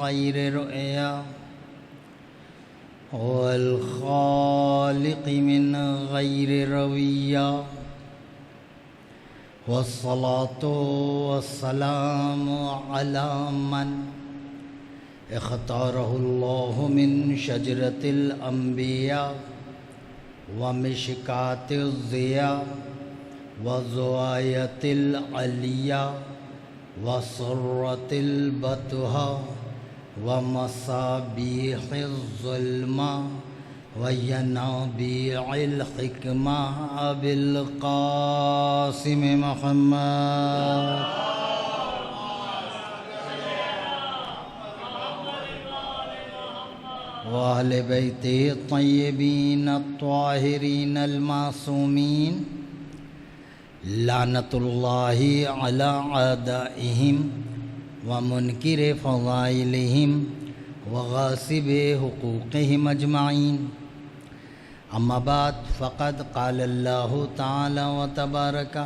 غير رؤيا والخالق من غير رويا والصلاة والسلام على من اختاره الله من شجرة الأنبياء ومشكاة الضياء وزواية العليا وسرة البتها ومصابيح الظلمة وينابيع الحكمة أبي القاسم محمد وأهل بيته الطيبين الطاهرين المعصومين لعنة الله على أعدائهم ومنكر فضائلهم وغاصب حقوقهم أجمعين أما بعد فقد قال الله تعالى وتبارك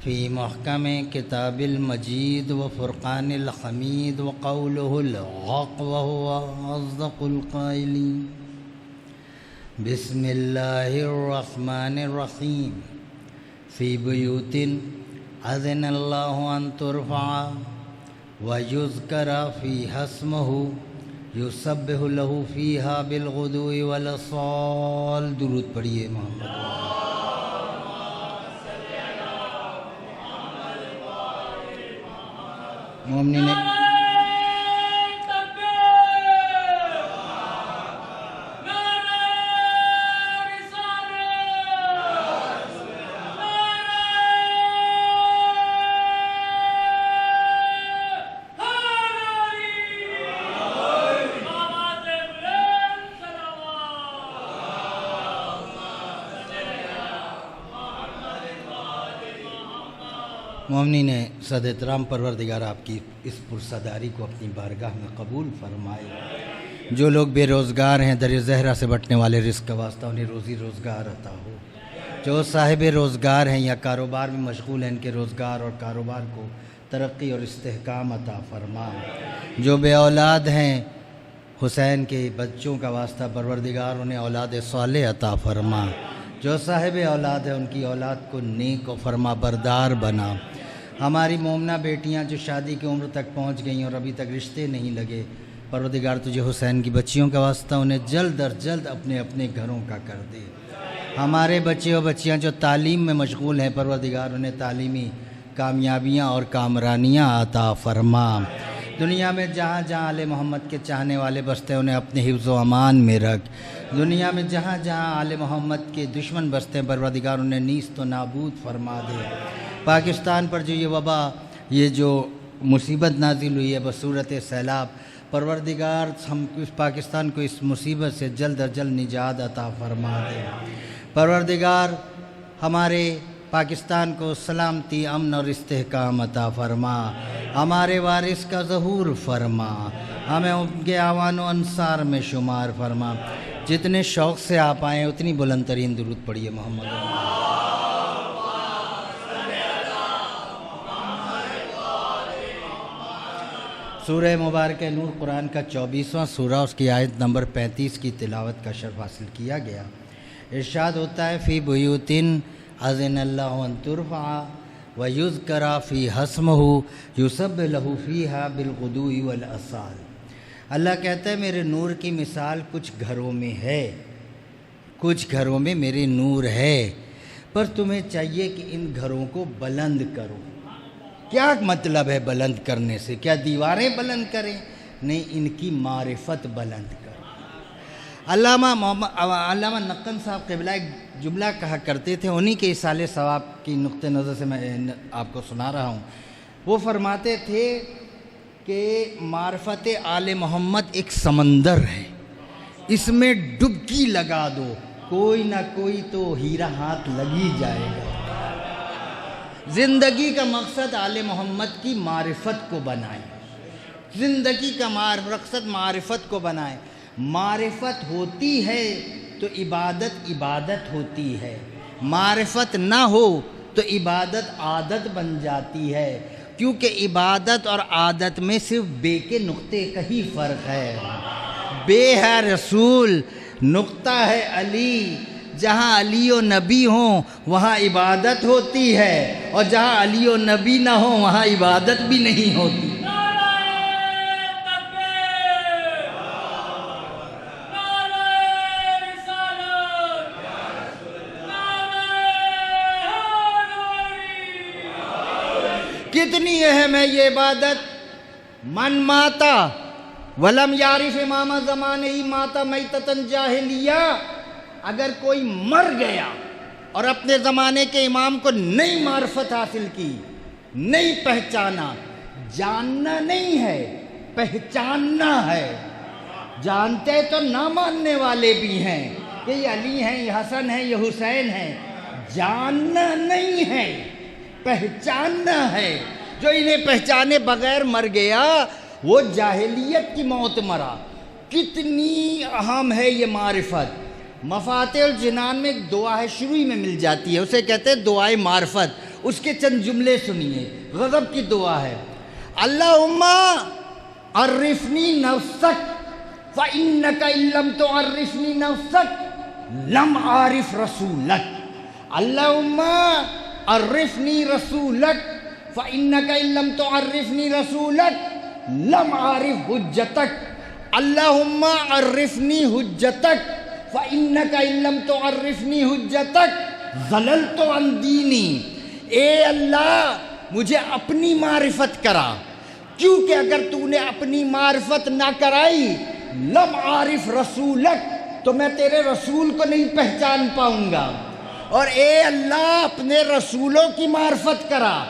في محكم كتاب المجيد وفرقان الحميد وقوله الحق وهو أصدق القائلين بسم الله الرحمن الرحيم في بيوت أذن الله أن ترفع ويذكر فيها اسمه يسبح له فيها بالغدو والآصال درود پڑھیے محمد مومنین مومنین صد احترام پروردگار آپ کی اس پرسداری کو اپنی بارگاہ میں قبول فرمائے۔ جو لوگ بے روزگار ہیں در زہرہ سے بٹنے والے رزق کا واسطہ انہیں روزی روزگار عطا ہو۔ جو صاحب روزگار ہیں یا کاروبار میں مشغول ہیں ان کے روزگار اور کاروبار کو ترقی اور استحکام عطا فرما۔ جو بے اولاد ہیں حسین کے بچوں کا واسطہ پروردگار انہیں اولاد صالح عطا فرما۔ جو صاحب اولاد ہے ان کی اولاد کو نیک و فرما بردار بنا۔ ہماری مومنہ بیٹیاں جو شادی کی عمر تک پہنچ گئیں اور ابھی تک رشتے نہیں لگے، پروردگار تجھے حسین کی بچیوں کا واسطہ انہیں جلد از جلد اپنے اپنے گھروں کا کر دے۔ ہمارے بچے و بچیاں جو تعلیم میں مشغول ہیں پروردگار انہیں تعلیمی کامیابیاں اور کامرانیاں عطا فرما۔ دنیا میں جہاں جہاں آل محمد کے چاہنے والے بستے ہیں انہیں اپنے حفظ و امان میں رکھ۔ دنیا میں جہاں جہاں آل محمد کے دشمن بستے ہیں پروردگار انہیں نیست و نابود فرما دے۔ پاکستان پر جو یہ وبا، یہ جو مصیبت نازل ہوئی ہے بصورت سیلاب، پروردگار ہم اس پاکستان کو اس مصیبت سے جلد از جلد نجات عطا فرما دے۔ پروردگار ہمارے پاکستان کو سلامتی، امن اور استحکام عطا فرما۔ ہمارے وارث کا ظہور فرما، ہمیں ان کے اعوان و انصار میں شمار فرما۔ جتنے شوق سے آپ آئیں اتنی بلند ترین درود پڑھیے محمد۔ سورہ مبارکہ نور قرآن کا 24واں سورہ، اس کی آیت نمبر 35 کی تلاوت کا شرف حاصل کیا گیا۔ ارشاد ہوتا ہے فی بیوتن اذن اللہ ان ترفع ویذکر فیہا اسمہ یسبح لہ فیہا بالغدو والآصال۔ اللہ کہتا ہے میرے نور کی مثال کچھ گھروں میں ہے، کچھ گھروں میں میرے نور ہے، پر تمہیں چاہیے کہ ان گھروں کو بلند کرو۔ کیا مطلب ہے بلند کرنے سے؟ کیا دیواریں بلند کریں؟ نہیں، ان کی معرفت بلند کرو۔ علامہ نقن صاحب قبلہ ایک جملہ کہا کرتے تھے، انہی کے اصال ثواب کی نقطہ نظر سے میں آپ کو سنا رہا ہوں۔ وہ فرماتے تھے کہ معرفت آل محمد ایک سمندر ہے، اس میں ڈبکی لگا دو، کوئی نہ کوئی تو ہیرا ہاتھ لگ ہی جائے گا۔ زندگی کا مقصد آل محمد کی معرفت کو بنائیں، زندگی کا مقصد معرفت کو بنائیں۔ معرفت ہوتی ہے تو عبادت ہوتی ہے، معرفت نہ ہو تو عبادت عادت بن جاتی ہے، کیونکہ عبادت اور عادت میں صرف بے کے نقطے کا ہی فرق ہے۔ بے ہے رسول، نقطہ ہے علی۔ جہاں علی و نبی ہوں وہاں عبادت ہوتی ہے، اور جہاں علی و نبی نہ ہوں وہاں عبادت بھی نہیں ہوتی۔ کتنی اہم ہے یہ عبادت۔ من ماتا ولم یعرف امام زمانہ ہی ماتا میتتن جاہلیہ، اگر کوئی مر گیا اور اپنے زمانے کے امام کو نئی معرفت حاصل کی، نہیں پہچانا، جاننا نہیں ہے پہچاننا ہے۔ جانتے تو نہ ماننے والے بھی ہیں کہ یہ علی ہیں، یہ حسن ہیں، یہ حسین ہیں، جاننا نہیں ہے پہچاننا ہے۔ جو انہیں پہچانے بغیر مر گیا وہ جاہلیت کی موت مرا۔ کتنی اہم ہے یہ معرفت۔ مفاتح الجنان میں ایک دعا ہے، شروع میں مل جاتی ہے، اسے کہتے ہیں دعائے معرفت۔ اس کے چند جملے سنیے، غضب کی دعا ہے۔ اللہم عرفنی نفسک فإنک ان لم تعرفنی نفسک لم عارف رسولک۔ اللہم عرفنی رسولک فإنک ان لم تعرفنی رسولک لم عارف حجتک۔ اللہم عرفنی حجتک فإنک ان لم تعرفنی حجتک ضللت عن دینی۔ اے اللہ مجھے اپنی معرفت کرا، کیونکہ اگر تو نے اپنی معرفت نہ کرائی لم عارف رسولک تو میں تیرے رسول کو نہیں پہچان پاؤں گا۔ اور اے اللہ اپنے رسولوں کی معرفت کرا،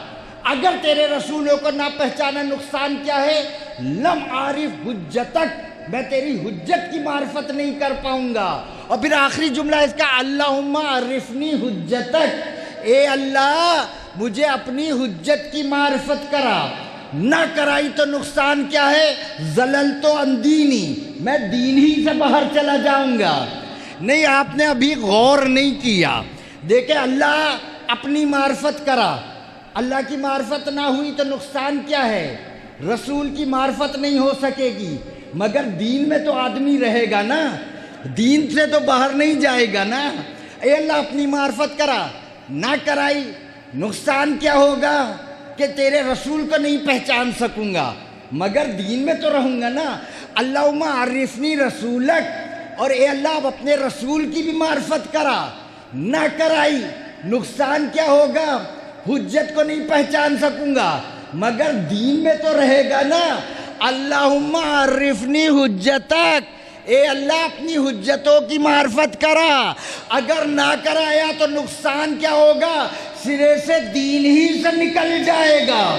اگر تیرے رسولوں کو نہ پہچانا نقصان کیا ہے؟ لم عارف حجتک، میں تیری حجت کی معرفت نہیں کر پاؤں گا۔ اور پھر آخری جملہ اس کا اللہم عرفنی حجتک، اے اللہ مجھے اپنی حجت کی معرفت کرا، نہ کرائی تو نقصان کیا ہے؟ ضللت عن دینی، میں دین ہی سے باہر چلا جاؤں گا۔ نہیں، آپ نے ابھی غور نہیں کیا۔ دیکھیں، اللہ اپنی معرفت کرا، اللہ کی معرفت نہ ہوئی تو نقصان کیا ہے؟ رسول کی معرفت نہیں ہو سکے گی، مگر دین میں تو آدمی رہے گا نا، دین سے تو باہر نہیں جائے گا نا۔ اے اللہ اپنی معرفت کرا، نہ کرائی نقصان کیا ہوگا؟ کہ تیرے رسول کو نہیں پہچان سکوں گا، مگر دین میں تو رہوں گا نا۔ اللہم عرفنی رسولک، اور اے اللہ اب اپنے رسول کی بھی معرفت کرا، نہ کرائی نقصان کیا ہوگا؟ حجت کو نہیں پہچان سکوں گا، مگر دین میں تو رہے گا نا۔ اللہم عرفنی حجتک، اے اللہ اپنی حجتوں کی معرفت کرا، اگر نہ کرایا تو نقصان کیا ہوگا؟ سرے سے دین ہی سے نکل جائے گا۔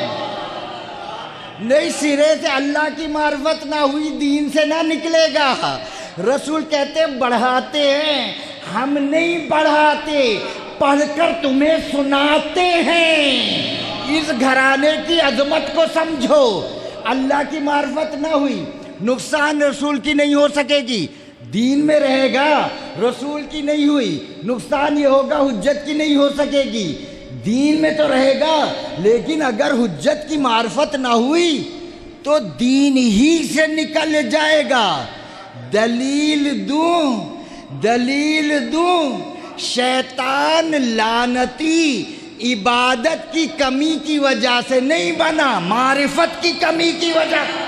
نہیں، سرے سے اللہ کی معرفت نہ ہوئی دین سے نہ نکلے گا۔ رسول کہتے ہیں بڑھاتے ہیں، ہم نہیں بڑھاتے، پڑھ کر تمہیں سناتے ہیں۔ اس گھرانے کی عظمت کو سمجھو۔ اللہ کی معرفت نہ ہوئی، نقصان رسول کی نہیں ہو سکے گی، دین میں رہے گا۔ رسول کی نہیں ہوئی، نقصان یہ ہوگا حجت کی نہیں ہو سکے گی، دین میں تو رہے گا۔ لیکن اگر حجت کی معرفت نہ ہوئی تو دین ہی سے نکل جائے گا۔ دلیل دوں، شیطان لعنتی عبادت کی کمی کی وجہ سے نہیں بنا، معرفت کی کمی کی وجہ سے۔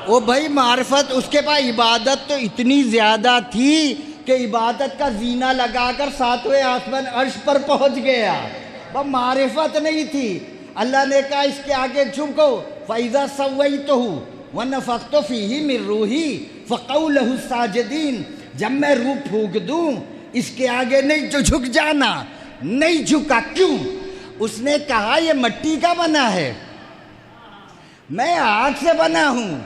وہ بھائی معرفت اس کے پاس عبادت تو اتنی زیادہ تھی کہ عبادت کا زینہ لگا کر ساتویں آسمان عرش پر پہنچ گیا، وہ معرفت نہیں تھی۔ اللہ نے کہا اس کے آگے جھکو، فَإِذَا سَوَّيْتُهُ وَنَفَخْتُ فِيهِ مِن رُوحِي فَقَعُوا لَهُ سَاجِدِينَ، جب میں روح پھونک دوں اس کے آگے نہیں جو جھک جانا۔ نہیں جھکا، کیوں؟ اس نے کہا یہ مٹی کا بنا ہے، میں آگ سے بنا ہوں۔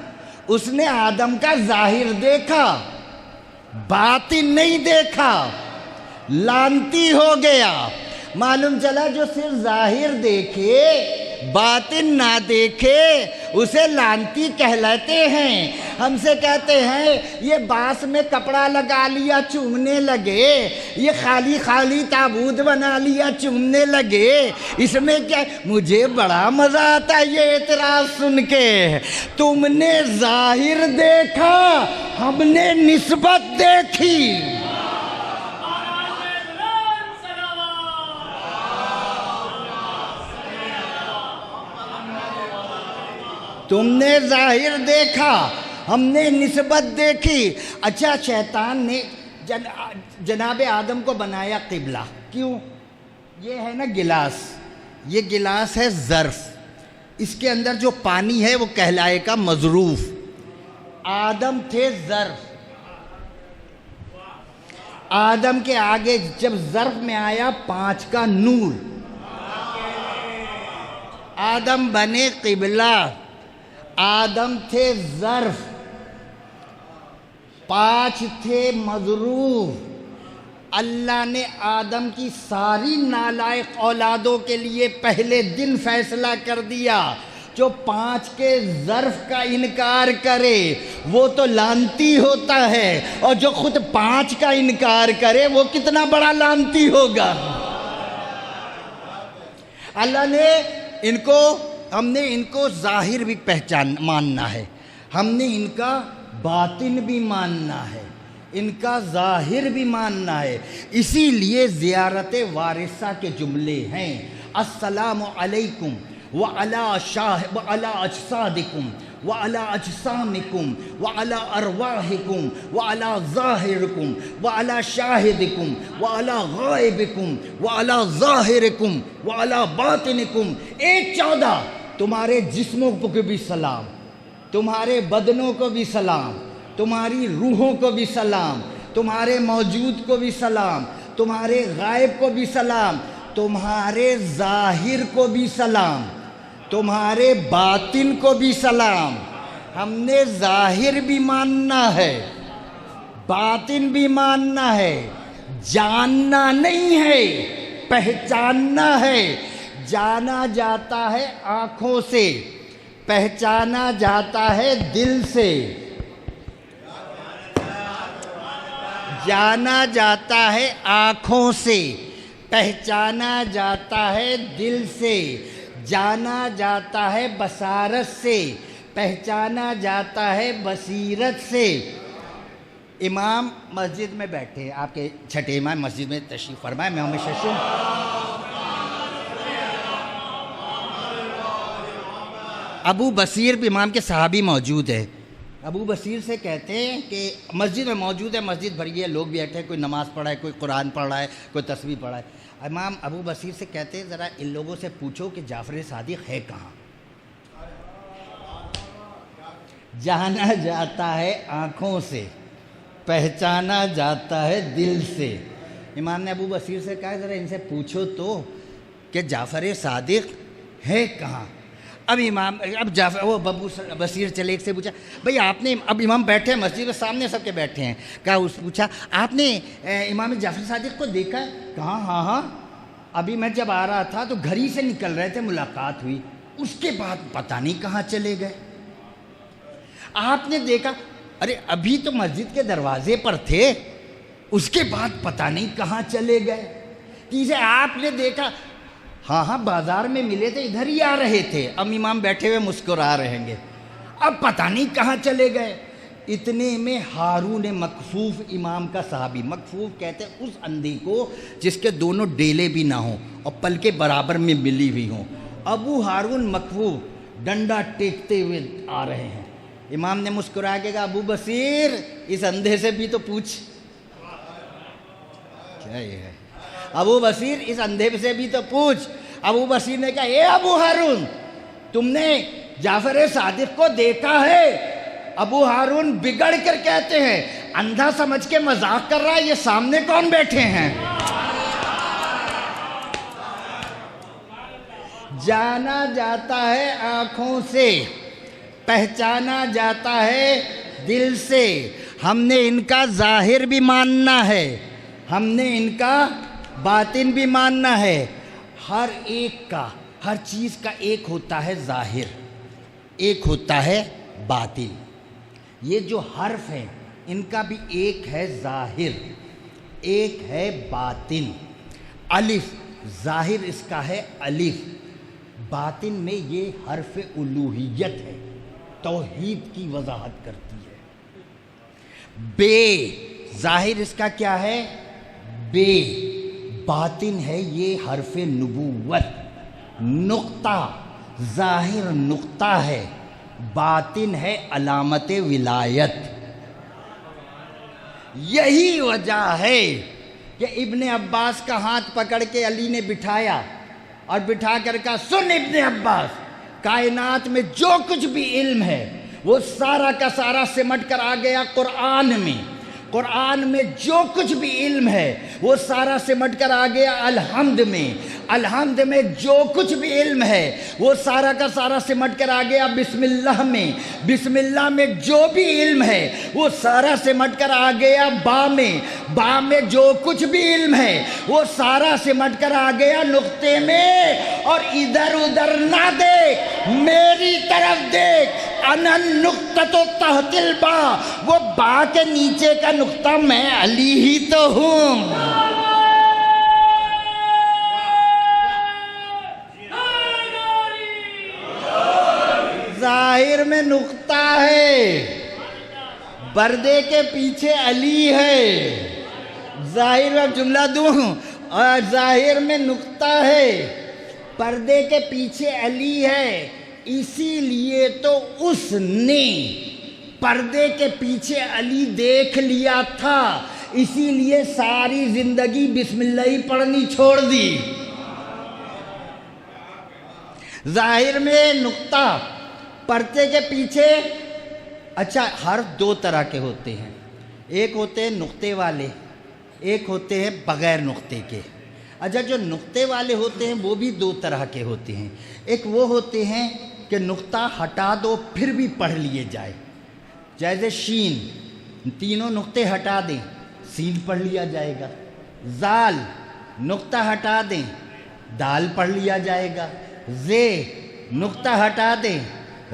اس نے آدم کا ظاہر دیکھا، باطن نہیں دیکھا، لعنتی ہو گیا۔ معلوم چلا جو صرف ظاہر دیکھے باطن نہ دیکھے اسے لانتی کہلاتے ہیں۔ ہم سے کہتے ہیں یہ باس میں کپڑا لگا لیا چومنے لگے، یہ خالی خالی تابوت بنا لیا چومنے لگے، اس میں کیا؟ مجھے بڑا مزہ آتا ہے یہ اعتراض سن کے۔ تم نے ظاہر دیکھا، ہم نے نسبت دیکھی۔ تم نے ظاہر دیکھا، ہم نے نسبت دیکھی۔ اچھا، شیطان نے جناب آدم کو بنایا قبلہ، کیوں؟ یہ ہے نا گلاس، یہ گلاس ہے ظرف، اس کے اندر جو پانی ہے وہ کہلائے کا مظروف۔ آدم تھے ظرف، آدم کے آگے جب ظرف میں آیا 5 کا نور، آدم بنے قبلہ۔ آدم تھے ظرف، 5 تھے مظروف۔ اللہ نے آدم کی ساری نالائق اولادوں کے لیے پہلے دن فیصلہ کر دیا، جو 5 کے ظرف کا انکار کرے وہ تو لعنتی ہوتا ہے، اور جو خود 5 کا انکار کرے وہ کتنا بڑا لعنتی ہوگا۔ اللہ نے ہم نے ان کو ظاہر بھی ماننا ہے، ہم نے ان کا باطن بھی ماننا ہے، ان کا ظاہر بھی ماننا ہے۔ اسی لیے زیارت وارثہ کے جملے ہیں: السلام علیکم وعلی اجسادکم وعلی اجسامکم وعلی ارواحکم وعلی ظاہرکم وعلی شاہدکم وعلی غائبکم وعلی ظاہرکم وعلی باطنکم۔ 1-14 تمہارے جسموں کو بھی سلام، تمہارے بدنوں کو بھی سلام، تمہاری روحوں کو بھی سلام، تمہارے موجود کو بھی سلام، تمہارے غائب کو بھی سلام، تمہارے ظاہر کو بھی سلام، تمہارے باطن کو بھی سلام۔ ہم نے ظاہر بھی ماننا ہے، باطن بھی ماننا ہے، جاننا نہیں ہے، پہچاننا ہے۔ جانا جاتا ہے آنکھوں سے، پہچانا جاتا ہے دل سے۔ جانا جاتا ہے آنکھوں سے، پہچانا جاتا ہے دل سے۔ جانا جاتا ہے بصارت سے، پہچانا جاتا ہے بصیرت سے۔ امام مسجد میں بیٹھے، آپ کے چھٹے امام مسجد میں تشریف فرمائے، میں ہمیشہ ابو بصیر بھی امام کے صحابی موجود ہے۔ ابو بصیر سے کہتے ہیں کہ مسجد میں موجود ہے، مسجد بھری ہے، لوگ بیٹھے، کوئی نماز پڑھ رہا ہے، کوئی قرآن پڑھ رہا ہے، کوئی تسبیح پڑھ رہا ہے۔ امام ابو بصیر سے کہتے ہیں ذرا ان لوگوں سے پوچھو کہ جعفر صادق ہے کہاں۔ جانا جاتا ہے آنکھوں سے، پہچانا جاتا ہے دل سے۔ امام نے ابو بصیر سے کہا ذرا ان سے پوچھو تو کہ جعفر صادق ہے کہاں۔ اب وہ ابو بصیر چلے، ایک سے پوچھا بھئی آپ نے، اب امام بیٹھے ہیں مسجد کے سامنے، سب کے بیٹھے ہیں، پوچھا آپ نے امام جعفر صادق کو دیکھا ہے؟ کہا ہاں، ابھی میں جب آ رہا تھا تو گھر ہی سے نکل رہے تھے، ملاقات ہوئی، اس کے بعد پتہ نہیں کہاں چلے گئے۔ آپ نے دیکھا؟ ارے ابھی تو مسجد کے دروازے پر تھے، اس کے بعد پتہ نہیں کہاں چلے گئے۔ تیسرے آپ نے دیکھا؟ ہاں بازار میں ملے تھے، ادھر ہی آ رہے تھے۔ اب امام بیٹھے ہوئے مسکرا رہیں گے، اب پتہ نہیں کہاں چلے گئے۔ اتنے میں ہارون مکفوف امام کا صحابی، مکفوف کہتے ہیں اس اندھے کو جس کے دونوں ڈیلے بھی نہ ہوں اور پلکیں برابر میں ملی ہوئی ہوں، ابو ہارون مکفوف ڈنڈا ٹیکتے ہوئے آ رہے ہیں۔ امام نے مسکرا کے کہا ابو بصیر اس اندھے سے بھی تو پوچھ، کیا یہ ہے؟ ابو بصیر اس اندھے سے بھی تو پوچھ۔ ابو بصیر نے کہا اے ابو ہارون تم نے جعفر صادق کو دیکھا ہے؟ ابو ہارون بگڑ کر کہتے ہیں اندھا سمجھ کے مذاق کر رہا ہے، یہ سامنے کون بیٹھے ہیں؟ جانا جاتا ہے آنکھوں سے، پہچانا جاتا ہے دل سے۔ ہم نے ان کا ظاہر بھی ماننا ہے، ہم نے ان کا باطن بھی ماننا ہے۔ ہر ایک کا، ہر چیز کا ایک ہوتا ہے ظاہر، ایک ہوتا ہے باطل. یہ جو حرف ہیں ان کا بھی ایک ہے ظاہر، ایک ہے باطن. الف ظاہر اس کا ہے الف، باطن میں یہ حرف الوہیت ہے، توحید کی وضاحت کرتی ہے. بے ظاہر اس کا کیا ہے؟ بے، باطن ہے یہ حرف نبوت. نقطہ ظاہر نقطہ ہے، باطن ہے علامت ولایت. یہی وجہ ہے کہ ابن عباس کا ہاتھ پکڑ کے علی نے بٹھایا اور بٹھا کر کہا سن ابن عباس، کائنات میں جو کچھ بھی علم ہے وہ سارا کا سارا سمٹ کر آ گیا قرآن میں. قرآن میں جو کچھ بھی علم ہے وہ سارا سمٹ کر آ گیا الحمد میں. الحمد میں جو کچھ بھی علم ہے وہ سارا کا سارا سمٹ کر آ گیا بسم اللہ میں. بسم اللہ میں جو بھی علم ہے وہ سارا سمٹ کر آ گیا با میں. با میں جو کچھ بھی علم ہے وہ سارا سمٹ کر آ گیا نقطے میں. اور ادھر ادھر نہ دیکھ، میری طرف دیکھ. انا نقطۃ تحت البا، وہ با کے نیچے کا نقطہ میں علی ہی تو ہوں. ظاہر میں نقطہ ہے، پردے کے پیچھے علی ہے. ظاہر میں جملہ دوں، اور ظاہر میں نقطہ ہے، پردے کے پیچھے علی ہے. اسی لیے تو اس نے پردے کے پیچھے علی دیکھ لیا تھا، اسی لیے ساری زندگی بسم اللہ ہی پڑھنی چھوڑ دی. ظاہر میں نقطہ، پردے کے پیچھے. اچھا حرف دو طرح کے ہوتے ہیں، ایک ہوتے ہیں نقطے والے، ایک ہوتے ہیں بغیر نقطے کے. اچھا جو نقطے والے ہوتے ہیں وہ بھی دو طرح کے ہوتے ہیں. ایک وہ ہوتے ہیں کہ نقطہ ہٹا دو پھر بھی پڑھ لیے جائے، جیسے شین، تینوں نقطے ہٹا دیں سین پڑھ لیا جائے گا. زال نقطہ ہٹا دیں دال پڑھ لیا جائے گا. زے نقطہ ہٹا دیں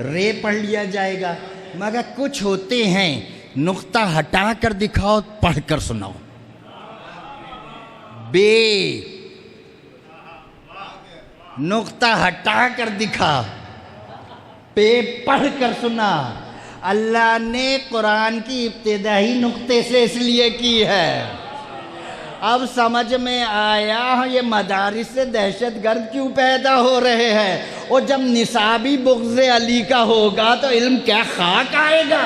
رے پڑھ لیا جائے گا. مگر کچھ ہوتے ہیں نقطہ ہٹا کر دکھاؤ پڑھ کر سناؤ. بے نقطہ ہٹا کر دکھا، پہ پڑھ کر سنا. اللہ نے قرآن کی ابتدائی نقطے سے اس لیے کی ہے. اب سمجھ میں آیا یہ مدارس سے دہشت گرد کیوں پیدا ہو رہے ہیں. اور جب نصابی بغض علی کا ہوگا تو علم کیا خاک آئے گا.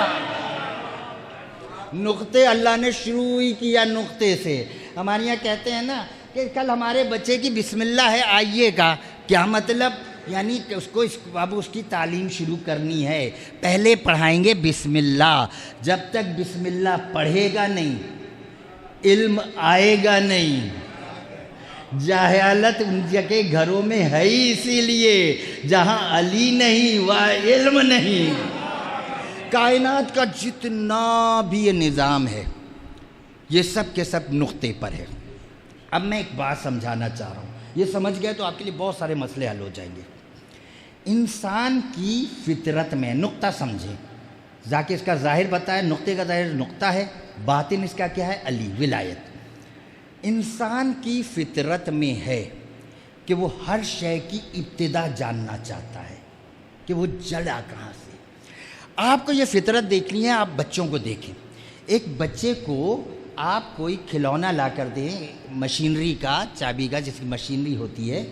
نقطے اللہ نے شروع ہی کیا نقطے سے. ہمارے یہاں کہتے ہیں نا کہ کل ہمارے بچے کی بسم اللہ ہے آئیے گا. کیا مطلب؟ یعنی کہ اس کو اب اس کی تعلیم شروع کرنی ہے، پہلے پڑھائیں گے بسم اللہ. جب تک بسم اللہ پڑھے گا نہیں علم آئے گا نہیں. جہالت ان کے گھروں میں ہے ہی اسی لیے، جہاں علی نہیں وہاں علم نہیں. کائنات کا جتنا بھی یہ نظام ہے یہ سب کے سب نقطے پر ہے. اب میں ایک بات سمجھانا چاہ رہا ہوں، یہ سمجھ گئے تو آپ کے لیے بہت سارے مسئلے حل ہو جائیں گے. انسان کی فطرت میں نقطہ سمجھیں، ذاکر اس کا ظاہر بتایا، نقطے کا ظاہر نقطہ ہے، باطن اس کا کیا ہے؟ علی، ولایت. انسان کی فطرت میں ہے کہ وہ ہر شے کی ابتدا جاننا چاہتا ہے کہ وہ جڑا کہاں سے. آپ کو یہ فطرت دیکھنی ہے، آپ بچوں کو دیکھیں. ایک بچے کو آپ کوئی کھلونا لا کر دیں مشینری کا، چابی کا، جس کی مشینری ہوتی ہے،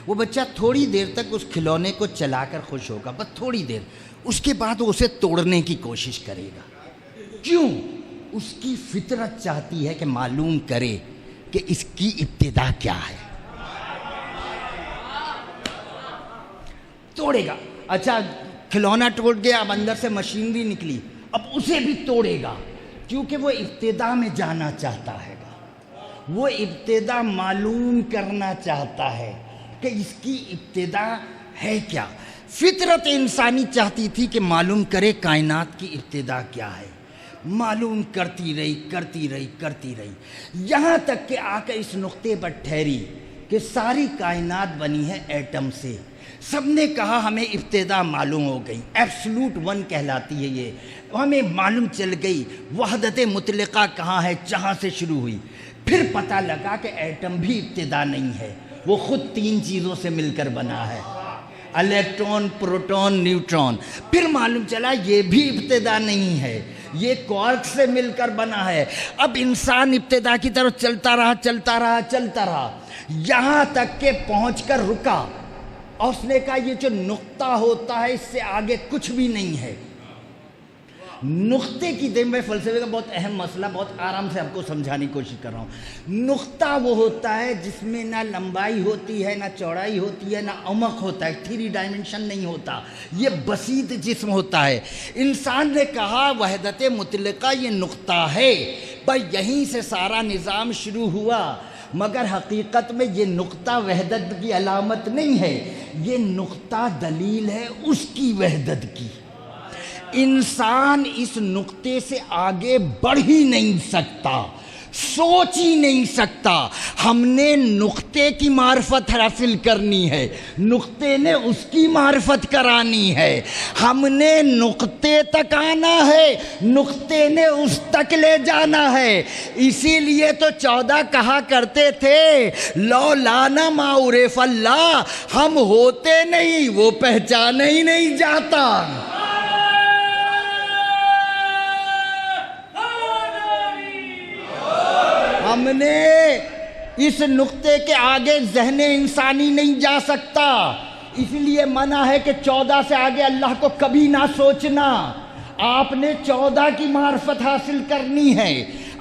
وہ بچہ تھوڑی دیر تک اس کھلونے کو چلا کر خوش ہوگا، بس تھوڑی دیر. اس کے بعد وہ اسے توڑنے کی کوشش کرے گا. کیوں؟ اس کی فطرت چاہتی ہے کہ معلوم کرے کہ اس کی ابتدا کیا ہے. توڑے گا. اچھا کھلونا ٹوٹ گیا، اب اندر سے مشینری نکلی، اب اسے بھی توڑے گا، کیونکہ وہ ابتدا میں جانا چاہتا ہے گا، وہ ابتدا معلوم کرنا چاہتا ہے کہ اس کی ابتدا ہے کیا. فطرت انسانی چاہتی تھی کہ معلوم کرے کائنات کی ابتدا کیا ہے. معلوم کرتی رہی، یہاں تک کہ آ کر اس نقطے پر ٹھہری کہ ساری کائنات بنی ہے ایٹم سے. سب نے کہا ہمیں ابتدا معلوم ہو گئی, ایبسلوٹ ون کہلاتی ہے یہ, ہمیں معلوم چل گئی وحدت مطلقہ کہاں ہے, جہاں سے شروع ہوئی. پھر پتہ لگا کہ ایٹم بھی ابتدا نہیں ہے, وہ خود 3 چیزوں سے مل کر بنا ہے, الیکٹران, پروٹون, نیوٹران. پھر معلوم چلا یہ بھی ابتدا نہیں ہے, یہ کوارک سے مل کر بنا ہے. اب انسان ابتدا کی طرف چلتا رہا یہاں تک کہ پہنچ کر رکا, اور اس نے کہا یہ جو نقطہ ہوتا ہے اس سے آگے کچھ بھی نہیں ہے. نقطے کی میں فلسفے کا بہت اہم مسئلہ بہت آرام سے آپ کو سمجھانے کی کوشش کر رہا ہوں. نقطہ وہ ہوتا ہے جس میں نہ لمبائی ہوتی ہے, نہ چوڑائی ہوتی ہے, نہ عمق ہوتا ہے, 3 ڈائمنشن نہیں ہوتا, یہ بسیط جسم ہوتا ہے. انسان نے کہا وحدت مطلقہ یہ نقطہ ہے, بھائی یہیں سے سارا نظام شروع ہوا. مگر حقیقت میں یہ نقطہ وحدت کی علامت نہیں ہے, یہ نقطہ دلیل ہے اس کی وحدت کی. انسان اس نقطے سے آگے بڑھ ہی نہیں سکتا, سوچ ہی نہیں سکتا. ہم نے نقطے کی معرفت حاصل کرنی ہے, نقطے نے اس کی معرفت کرانی ہے. ہم نے نقطے تک آنا ہے, نقطے نے اس تک لے جانا ہے. اسی لیے تو 14 کہا کرتے تھے لولانا ما عرف اللہ, ہم ہوتے نہیں وہ پہچانا ہی نہیں جاتا. ہم نے اس نقطے کے آگے ذہن انسانی نہیں جا سکتا, اس لیے منع ہے کہ 14 سے آگے اللہ کو کبھی نہ سوچنا. آپ نے 14 کی معرفت حاصل کرنی ہے,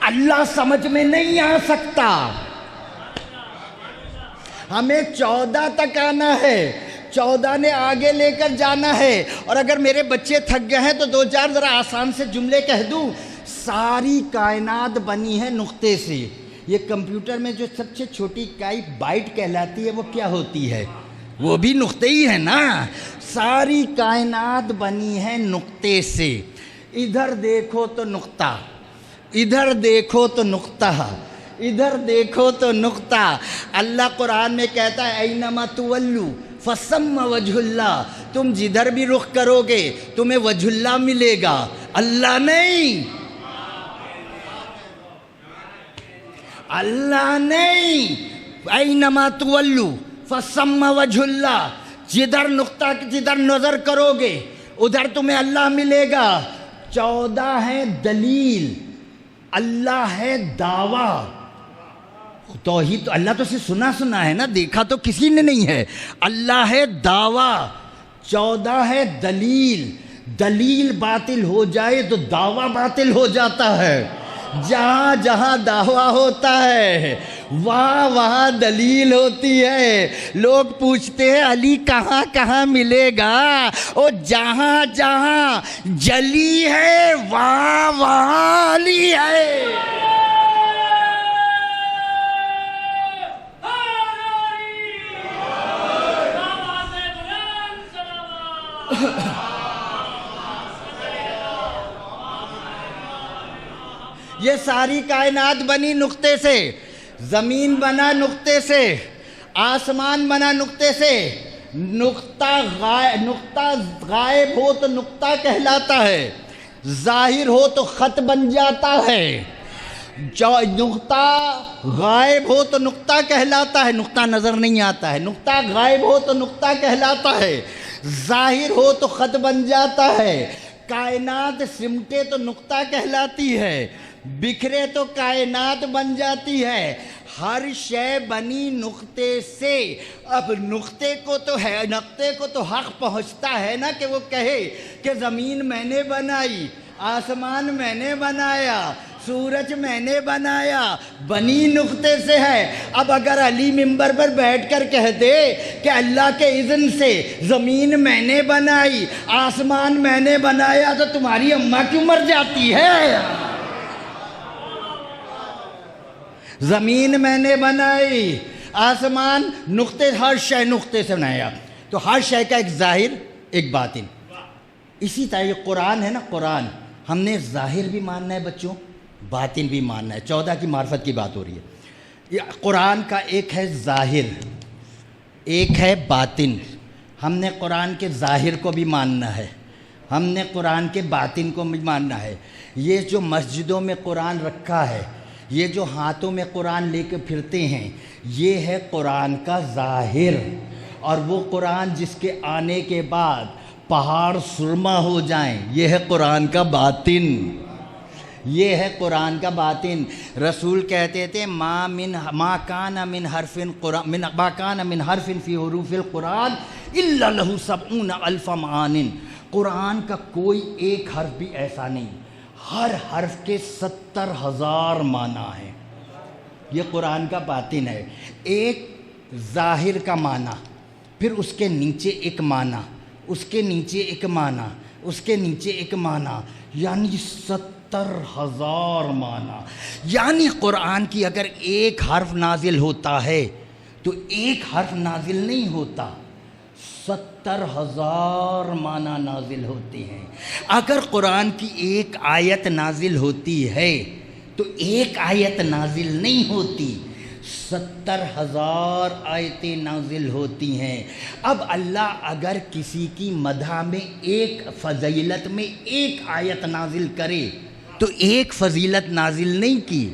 اللہ سمجھ میں نہیں آ سکتا. ہمیں 14 تک آنا ہے, 14 نے آگے لے کر جانا ہے. اور اگر میرے بچے تھک گئے ہیں تو 2-4 ذرا آسان سے جملے کہہ دوں. ساری کائنات بنی ہے نقطے سے. یہ کمپیوٹر میں جو سب سے چھوٹی اکائی بائٹ کہلاتی ہے وہ کیا ہوتی ہے, وہ بھی نقطے ہی ہے نا. ساری کائنات بنی ہے نقطے سے. ادھر دیکھو تو نقطہ, ادھر دیکھو تو نقطہ, ادھر دیکھو تو نقطہ. اللہ قرآن میں کہتا ہے اینما تولو فثم وجہ اللہ, تم جدھر بھی رخ کرو گے تمہیں وجہ اللہ ملے گا, اللہ نہیں. اللہ نہیں. اینما تولو فثم وجہ اللہ, جدھر نقطہ جدھر نظر کرو گے ادھر تمہیں اللہ ملے گا. 14 ہے دلیل, اللہ ہے دعویٰ. توحید تو اللہ تو سے سنا ہے نا, دیکھا تو کسی نے نہیں ہے. اللہ ہے دعویٰ, 14 ہے دلیل. دلیل باطل ہو جائے تو دعویٰ باطل ہو جاتا ہے. جہاں جہاں دعویٰ ہوتا ہے وہاں وہاں دلیل ہوتی ہے. لوگ پوچھتے ہیں علی کہاں کہاں ملے گا, اور جہاں جہاں جلی ہے وہاں وہاں علی ہے. یہ ساری کائنات بنی نقطے سے, زمین بنا نقطے سے, آسمان بنا نقطے سے. نقطہ غائب ہو تو نقطہ کہلاتا ہے, ظاہر ہو تو خط بن جاتا ہے. نقطہ غائب ہو تو نقطہ کہلاتا ہے, نقطہ نظر نہیں آتا ہے. نقطہ غائب ہو تو نقطہ کہلاتا ہے, ظاہر ہو تو خط بن جاتا ہے. کائنات سمٹے تو نقطہ کہلاتی ہے, بکھرے تو کائنات بن جاتی ہے. ہر شے بنی نقطے سے. اب نقطے کو تو حق پہنچتا ہے نا کہ وہ کہے کہ زمین میں نے بنائی, آسمان میں نے بنایا, سورج میں نے بنایا, بنی نقطے سے ہے. اب اگر علی منبر پر بیٹھ کر کہہ دے کہ اللہ کے اذن سے زمین میں نے بنائی, آسمان میں نے بنایا, تو تمہاری اماں کیوں مر جاتی ہے؟ زمین میں نے بنائی, آسمان نقطے, ہر شے نقطے سے بنایا. تو ہر شے کا ایک ظاہر ایک باطن. اسی طرح یہ قرآن ہے نا, قرآن ہم نے ظاہر بھی ماننا ہے بچوں, باطن بھی ماننا ہے. 14 کی معرفت کی بات ہو رہی ہے. قرآن کا ایک ہے ظاہر، ایک ہے باطن۔ ہم نے قرآن کے ظاہر کو بھی ماننا ہے، ہم نے قرآن کے باطن کو بھی ماننا ہے۔ یہ جو مسجدوں میں قرآن رکھا ہے، یہ جو ہاتھوں میں قرآن لے کے پھرتے ہیں، یہ ہے قرآن کا ظاہر، اور وہ قرآن جس کے آنے کے بعد پہاڑ سرما ہو جائیں، یہ ہے قرآن کا باطن، یہ ہے قرآن کا باطن۔ رسول کہتے تھے ما کان من حرف فی حروف القرآن الا لہ 70,000 معان۔ قرآن کا کوئی ایک حرف بھی ایسا نہیں، ہر حرف کے 70,000 معنی ہیں۔ یہ قرآن کا باطن ہے۔ ایک ظاہر کا معنی، پھر اس کے نیچے ایک معنی، اس کے نیچے ایک معنی، اس کے نیچے ایک معنی، یعنی 70,000 معنی۔ یعنی قرآن کی اگر ایک حرف نازل ہوتا ہے تو ایک حرف نازل نہیں ہوتا، 70,000 معنی نازل ہوتے ہیں۔ اگر قرآن کی ایک آیت نازل ہوتی ہے تو ایک آیت نازل نہیں ہوتی، 70,000 آیتیں نازل ہوتی ہیں۔ اب اللہ اگر کسی کی مدح میں ایک فضیلت میں ایک آیت نازل کرے تو ایک فضیلت نازل نہیں کی۔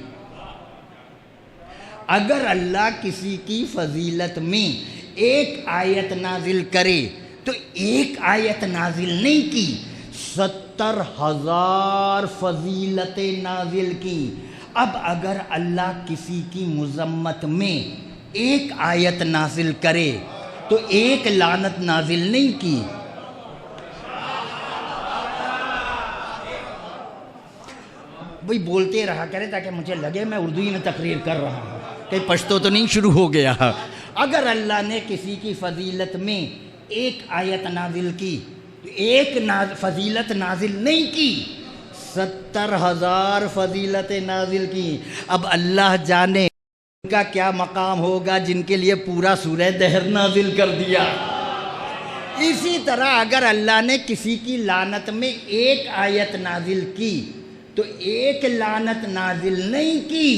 اگر اللہ کسی کی فضیلت میں ایک آیت نازل کرے تو ایک آیت نازل نہیں کی، 70,000 فضیلتیں نازل کی۔ اب اگر اللہ کسی کی مذمت میں ایک آیت نازل کرے تو ایک لعنت نازل نہیں کی۔ وہی بولتے رہا کرے تاکہ مجھے لگے میں اردو ہی میں تقریر کر رہا ہوں، کہیں پشتو تو نہیں شروع ہو گیا۔ اگر اللہ نے کسی کی فضیلت میں ایک آیت نازل کی تو ایک فضیلت نازل نہیں کی، 70,000 فضیلتیں نازل کی۔ اب اللہ جانے ان کا کیا مقام ہوگا جن کے لیے پورا سورہ دہر نازل کر دیا۔ اسی طرح اگر اللہ نے کسی کی لعنت میں ایک آیت نازل کی تو ایک لعنت نازل نہیں کی،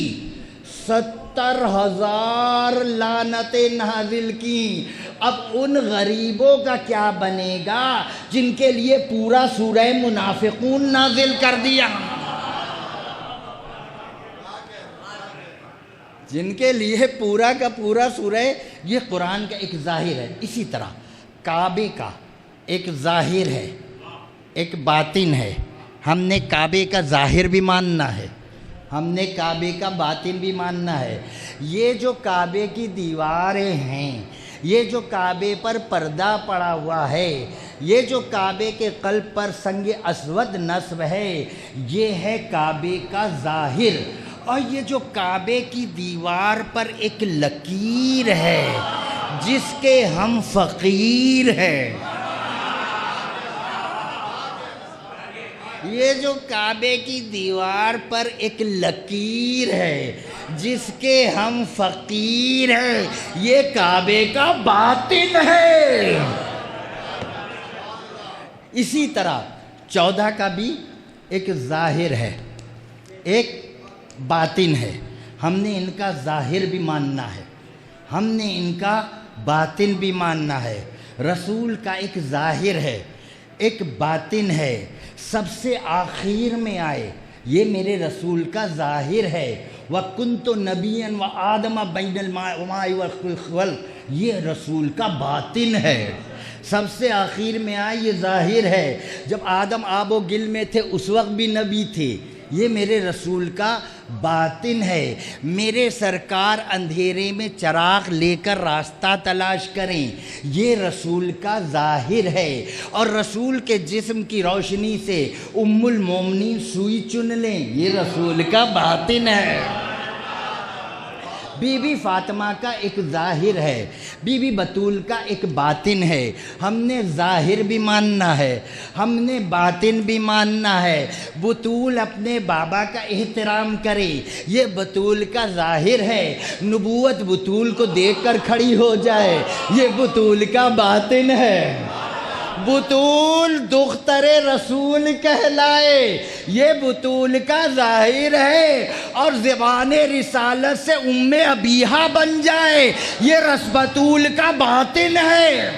70,000 لعنتیں نازل کی۔ اب ان غریبوں کا کیا بنے گا جن کے لیے پورا سورہ منافقون نازل کر دیا، جن کے لیے پورا کا پورا سورہ۔ یہ قرآن کا ایک ظاہر ہے۔ اسی طرح کعبے کا ایک ظاہر ہے، ایک باطن ہے۔ ہم نے کعبے کا ظاہر بھی ماننا ہے، ہم نے کعبے کا باطن بھی ماننا ہے۔ یہ جو کعبے کی دیواریں ہیں، یہ جو کعبے پر پردہ پڑا ہوا ہے، یہ جو کعبے کے قلب پر سنگ اسود نصب ہے، یہ ہے کعبے کا ظاہر۔ اور یہ جو کعبے کی دیوار پر ایک لکیر ہے جس کے ہم فقیر ہیں، یہ جو کعبے کی دیوار پر ایک لکیر ہے جس کے ہم فقیر ہیں، یہ کعبے کا باطن ہے۔ اسی طرح 14 کا بھی ایک ظاہر ہے، ایک باطن ہے۔ ہم نے ان کا ظاہر بھی ماننا ہے، ہم نے ان کا باطن بھی ماننا ہے۔ رسول کا ایک ظاہر ہے، ایک باطن ہے۔ سب سے آخر میں آئے، یہ میرے رسول کا ظاہر ہے۔ وَكُنْتُ نَبِيًّا وَآدَمَ بَيْنَ الْمَاءِ وَالْخَلْقِ، یہ رسول کا باطن ہے۔ سب سے آخر میں آئے، یہ ظاہر ہے۔ جب آدم آب و گل میں تھے اس وقت بھی نبی تھے، یہ میرے رسول کا باطن ہے۔ میرے سرکار اندھیرے میں چراغ لے کر راستہ تلاش کریں، یہ رسول کا ظاہر ہے۔ اور رسول کے جسم کی روشنی سے ام المومنین سوئی چن لیں، یہ رسول کا باطن ہے۔ بی بی فاطمہ کا ایک ظاہر ہے، بی بی بطول کا ایک باطن ہے۔ ہم نے ظاہر بھی ماننا ہے، ہم نے باطن بھی ماننا ہے۔ بطول اپنے بابا کا احترام کرے، یہ بطول کا ظاہر ہے۔ نبوت بطول کو دیکھ کر کھڑی ہو جائے، یہ بطول کا باطن ہے۔ بطول دختر رسول کہلائے، یہ بطول کا ظاہر ہے، اور زبان رسالت سے ام ابیہا بن جائے، یہ رس بطول کا باطن ہے۔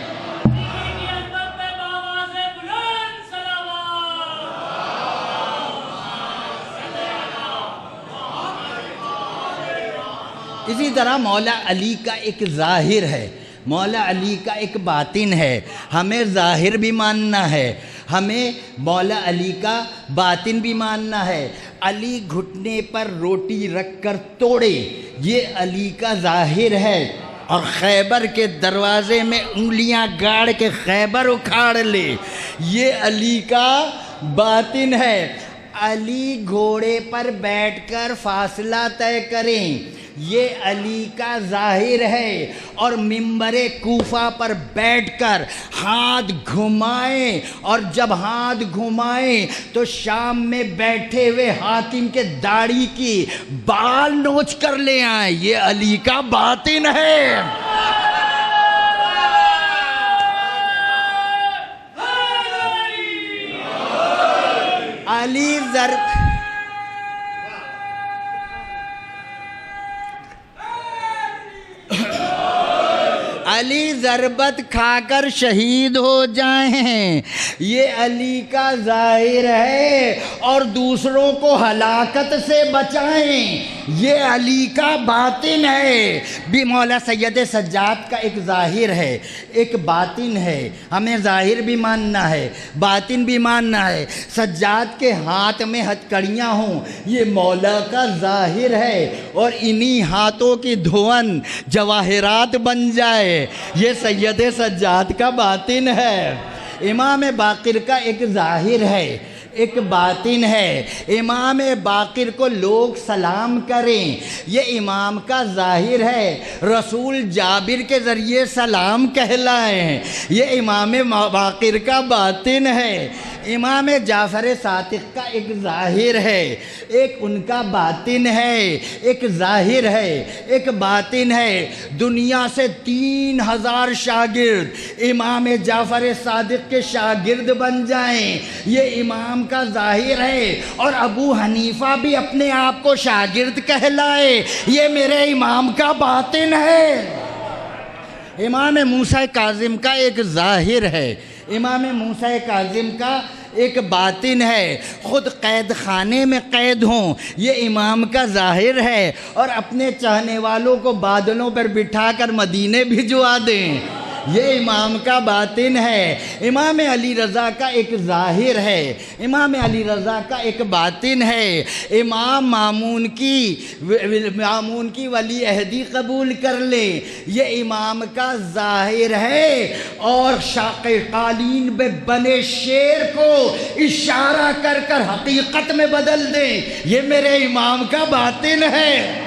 اسی طرح مولا علی کا ایک ظاہر ہے، مولا علی کا ایک باطن ہے۔ ہمیں ظاہر بھی ماننا ہے، ہمیں مولا علی کا باطن بھی ماننا ہے۔ علی گھٹنے پر روٹی رکھ کر توڑے، یہ علی کا ظاہر ہے، اور خیبر کے دروازے میں انگلیاں گاڑ کے خیبر اکھاڑ لے، یہ علی کا باطن ہے۔ علی گھوڑے پر بیٹھ کر فاصلہ طے کریں، یہ علی کا ظاہر ہے، اور منبر کوفہ پر بیٹھ کر ہاتھ گھمائیں، اور جب ہاتھ گھمائیں تو شام میں بیٹھے ہوئے حاکم کے داڑھی کی بال نوچ کر لے آئیں، یہ علی کا باطن ہے۔ علی ضربت کھا کر شہید ہو جائیں، یہ علی کا ظاہر ہے، اور دوسروں کو ہلاکت سے بچائیں، یہ علی کا باطن ہے۔ بھی مولا سید سجاد کا ایک ظاہر ہے، ایک باطن ہے، ہمیں ظاہر بھی ماننا ہے، باطن بھی ماننا ہے۔ سجاد کے ہاتھ میں ہتھکڑیاں ہوں، یہ مولا کا ظاہر ہے، اور انہی ہاتھوں کی دھون جواہرات بن جائے، یہ سید سجاد کا باطن ہے۔ امام باقر کا ایک ظاہر ہے، ایک باطن ہے، امام باقر کو لوگ سلام کریں، یہ امام کا ظاہر ہے، رسول جابر کے ذریعے سلام کہلائیں، یہ امام باقر کا باطن ہے۔ امام جعفر صادق کا ایک ظاہر ہے، ایک ان کا باطن ہے، ایک ظاہر ہے، ایک باطن ہے۔ دنیا سے 3000 شاگرد امام جعفر صادق کے شاگرد بن جائیں، یہ امام کا ظاہر ہے، اور ابو حنیفہ بھی اپنے آپ کو شاگرد کہلائے، یہ میرے امام کا باطن ہے۔ امام موسیٰ کاظم کا ایک ظاہر ہے، امام موسیٰ کاظم کا ایک باطن ہے، خود قید خانے میں قید ہوں، یہ امام کا ظاہر ہے، اور اپنے چاہنے والوں کو بادلوں پر بٹھا کر مدینے بھجوا دیں، یہ امام کا باطن ہے۔ امام علی رضا کا ایک ظاہر ہے، امام علی رضا کا ایک باطن ہے۔ امام مامون کی ولی عہدی قبول کر لیں، یہ امام کا ظاہر ہے، اور شاق قالین میں بنے شیر کو اشارہ کر کر حقیقت میں بدل دیں، یہ میرے امام کا باطن ہے۔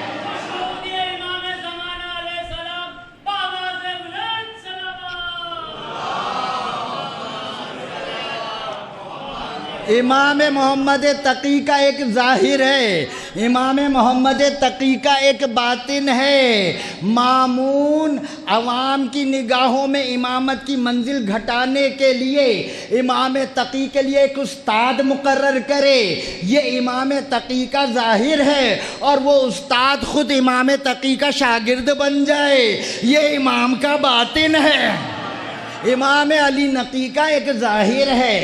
امام محمد تقی کا ایک ظاہر ہے، امام محمد تقی کا ایک باطن ہے۔ مامون عوام کی نگاہوں میں امامت کی منزل گھٹانے کے لیے امام تقی کے لیے ایک استاد مقرر کرے، یہ امام تقی کا ظاہر ہے، اور وہ استاد خود امام تقی کا شاگرد بن جائے، یہ امام کا باطن ہے۔ امام علی نقی کا ایک ظاہر ہے،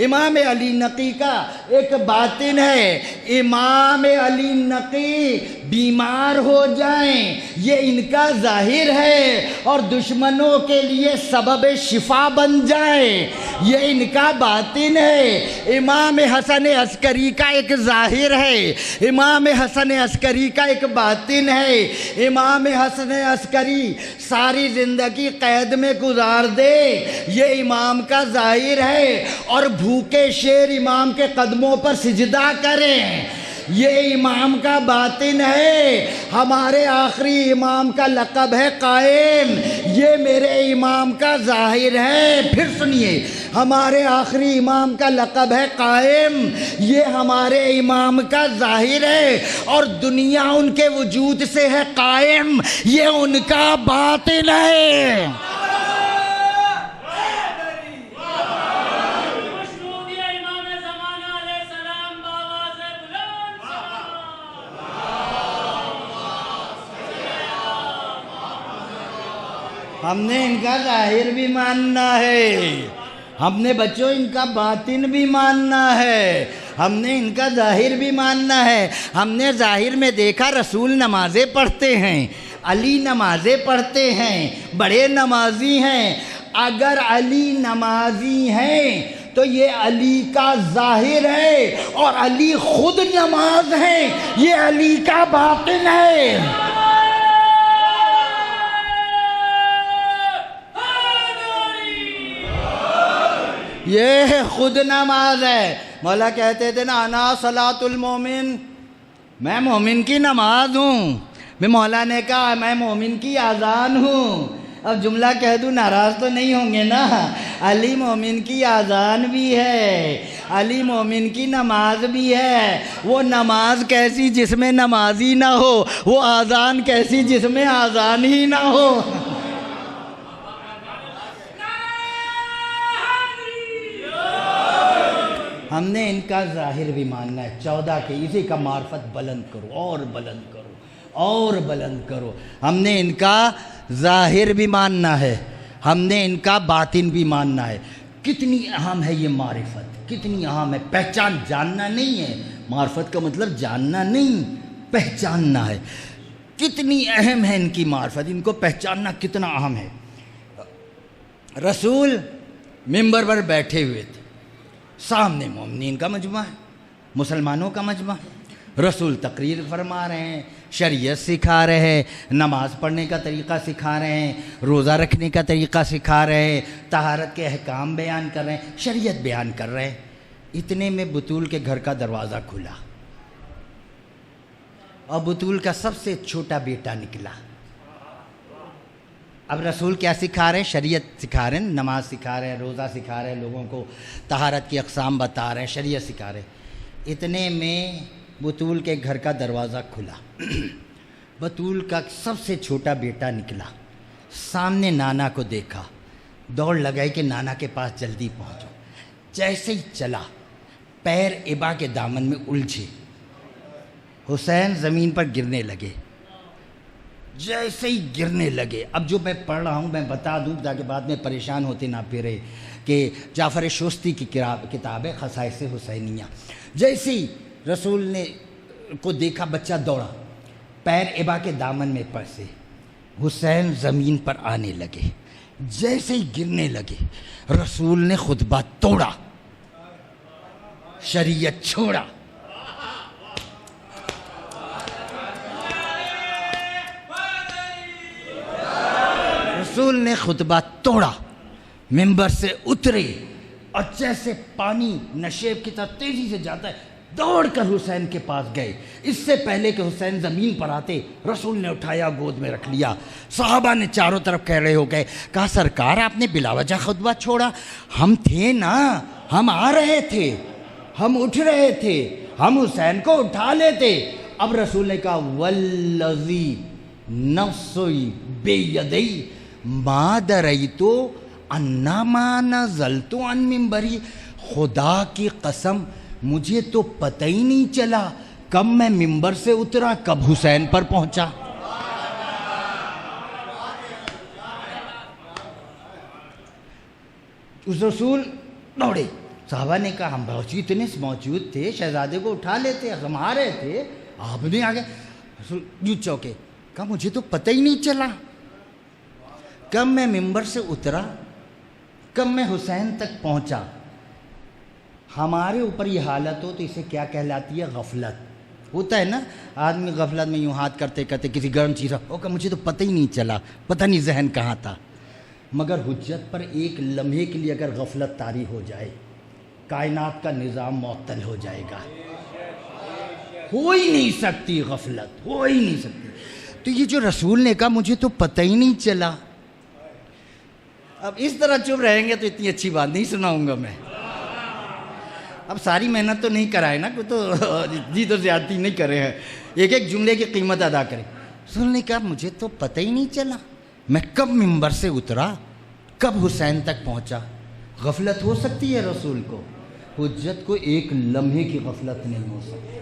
امام علی نقی کا ایک باطن ہے۔ امام علی نقی بیمار ہو جائیں، یہ ان کا ظاہر ہے، اور دشمنوں کے لیے سبب شفا بن جائیں، یہ ان کا باطن ہے۔ امام حسن عسکری کا ایک ظاہر ہے، امام حسن عسکری کا ایک باطن ہے۔ امام حسن عسکری ساری زندگی قید میں گزار دے، یہ امام کا ظاہر ہے، اور بھوکے شیر امام کے قدموں پر سجدہ کریں، یہ امام کا باطن ہے۔ ہمارے آخری امام کا لقب ہے قائم، یہ میرے امام کا ظاہر ہے۔ پھر سنیے، ہمارے آخری امام کا لقب ہے قائم، یہ ہمارے امام کا ظاہر ہے، اور دنیا ان کے وجود سے ہے قائم، یہ ان کا باطن ہے۔ ہم نے ان کا ظاہر بھی ماننا ہے، ہم نے بچوں ان کا باطن بھی ماننا ہے، ہم نے ان کا ظاہر بھی ماننا ہے۔ ہم نے ظاہر میں دیکھا رسول نمازیں پڑھتے ہیں، علی نمازیں پڑھتے ہیں، بڑے نمازی ہیں۔ اگر علی نمازی ہیں تو یہ علی کا ظاہر ہے، اور علی خود نماز ہے، یہ علی کا باطن ہے۔ یہ خود نماز ہے۔ مولا کہتے تھے نا انا صلاۃ المومن، میں مومن کی نماز ہوں۔ میں مولا نے کہا میں مومن کی اذان ہوں۔ اب جملہ کہہ دوں ناراض تو نہیں ہوں گے نا؟ علی مومن کی اذان بھی ہے، علی مومن کی نماز بھی ہے۔ وہ نماز کیسی جس میں نمازی نہ ہو، وہ اذان کیسی جس میں اذان ہی نہ ہو۔ ہم نے ان کا ظاہر بھی ماننا ہے۔ 14 کے اسی کا معرفت بلند کرو اور بلند کرو اور بلند کرو۔ ہم نے ان کا ظاہر بھی ماننا ہے، ہم نے ان کا باطن بھی ماننا ہے۔ کتنی اہم ہے یہ معرفت، کتنی اہم ہے۔ پہچان جاننا نہیں ہے، معرفت کا مطلب جاننا نہیں، پہچاننا ہے۔ کتنی اہم ہے ان کی معرفت، ان کو پہچاننا کتنا اہم ہے۔ رسول منبر پر بیٹھے ہوئے تھے، سامنے مومنین کا مجمع ہے، مسلمانوں کا مجمع ہے۔ رسول تقریر فرما رہے ہیں، شریعت سکھا رہے ہیں، نماز پڑھنے کا طریقہ سکھا رہے ہیں، روزہ رکھنے کا طریقہ سکھا رہے ہیں، طہارت کے احکام بیان کر رہے ہیں، شریعت بیان کر رہے ہیں۔ اتنے میں بطول کے گھر کا دروازہ کھلا اور بطول کا سب سے چھوٹا بیٹا نکلا۔ اب رسول کیا سکھا رہے ہیں؟ شریعت سکھا رہے ہیں، نماز سکھا رہے ہیں، روزہ سکھا رہے ہیں، لوگوں کو طہارت کی اقسام بتا رہے ہیں، شریعت سکھا رہے ہیں۔ اتنے میں بطول کے گھر کا دروازہ کھلا، بطول کا سب سے چھوٹا بیٹا نکلا، سامنے نانا کو دیکھا، دوڑ لگائی کہ نانا کے پاس جلدی پہنچو۔ جیسے ہی چلا، پیر ابا کے دامن میں الجھے، حسین زمین پر گرنے لگے۔ جیسے ہی گرنے لگے، اب جو میں پڑھ رہا ہوں میں بتا دوں تاکہ بعد میں پریشان ہوتے نہ پھرے، کہ جعفر شوستی کی کتاب ہے خصائص حسینیہ۔ جیسے ہی رسول نے کو دیکھا، بچہ دوڑا، پیر ابا کے دامن میں پھنسے، حسین زمین پر آنے لگے۔ جیسے ہی گرنے لگے، رسول نے خطبہ توڑا، شریعت چھوڑا۔ رسول نے خطبہ توڑا، منبر سے اترے، اور جیسے پانی نشیب کی طرح تیزی سے جاتا ہے، دوڑ کر حسین کے پاس گئے۔ اس سے پہلے کہ حسین زمین پر آتے، رسول نے اٹھایا، گود میں رکھ لیا۔ صحابہ نے چاروں طرف کھڑے ہو گئے، کہا سرکار آپ نے بلا وجہ خطبہ چھوڑا؟ ہم تھے نا، ہم آ رہے تھے، ہم اٹھ رہے تھے، ہم حسین کو اٹھا لیتے۔ اب رسول نے کہا والذی نفسی بیدی ما دریتو انما نزلت عن منبری، خدا کی قسم مجھے تو پتہ ہی نہیں چلا کب میں منبر سے اترا، کب حسین پر پہنچا۔ اس رسول دوڑے، صحابہ نے کہا ہم اتنے موجود تھے، شہزادے کو اٹھا لیتے، ہم آ رہے تھے، آپ نہیں آ گئے۔ رسول یوں چوکے، کہا مجھے تو پتہ ہی نہیں چلا کب میں منبر سے اترا، کب میں حسین تک پہنچا۔ ہمارے اوپر یہ حالت ہو تو اسے کیا کہلاتی ہے؟ غفلت۔ ہوتا ہے نا آدمی غفلت میں یوں ہاتھ کرتے کرتے کسی گرم چیز کہ مجھے تو پتہ ہی نہیں چلا، پتہ نہیں ذہن کہاں تھا۔ مگر حجت پر ایک لمحے کے لیے اگر غفلت طاری ہو جائے، کائنات کا نظام معطل ہو جائے گا۔ ہو ہی نہیں سکتی غفلت، ہو ہی نہیں سکتی۔ تو یہ جو رسول نے کہا مجھے تو پتہ ہی نہیں چلا، اب اس طرح چپ رہیں گے تو اتنی اچھی بات نہیں سناؤں گا میں۔ اب ساری محنت تو نہیں کرائے نا، کوئی تو اتنی تو زیادتی نہیں کرے ہیں، ایک ایک جملے کی قیمت ادا کریں۔ رسول نے کہا مجھے تو پتہ ہی نہیں چلا میں کب منبر سے اترا، کب حسین تک پہنچا۔ غفلت ہو سکتی ہے رسول کو؟ حجت کو ایک لمحے کی غفلت نہیں ہو سکتی۔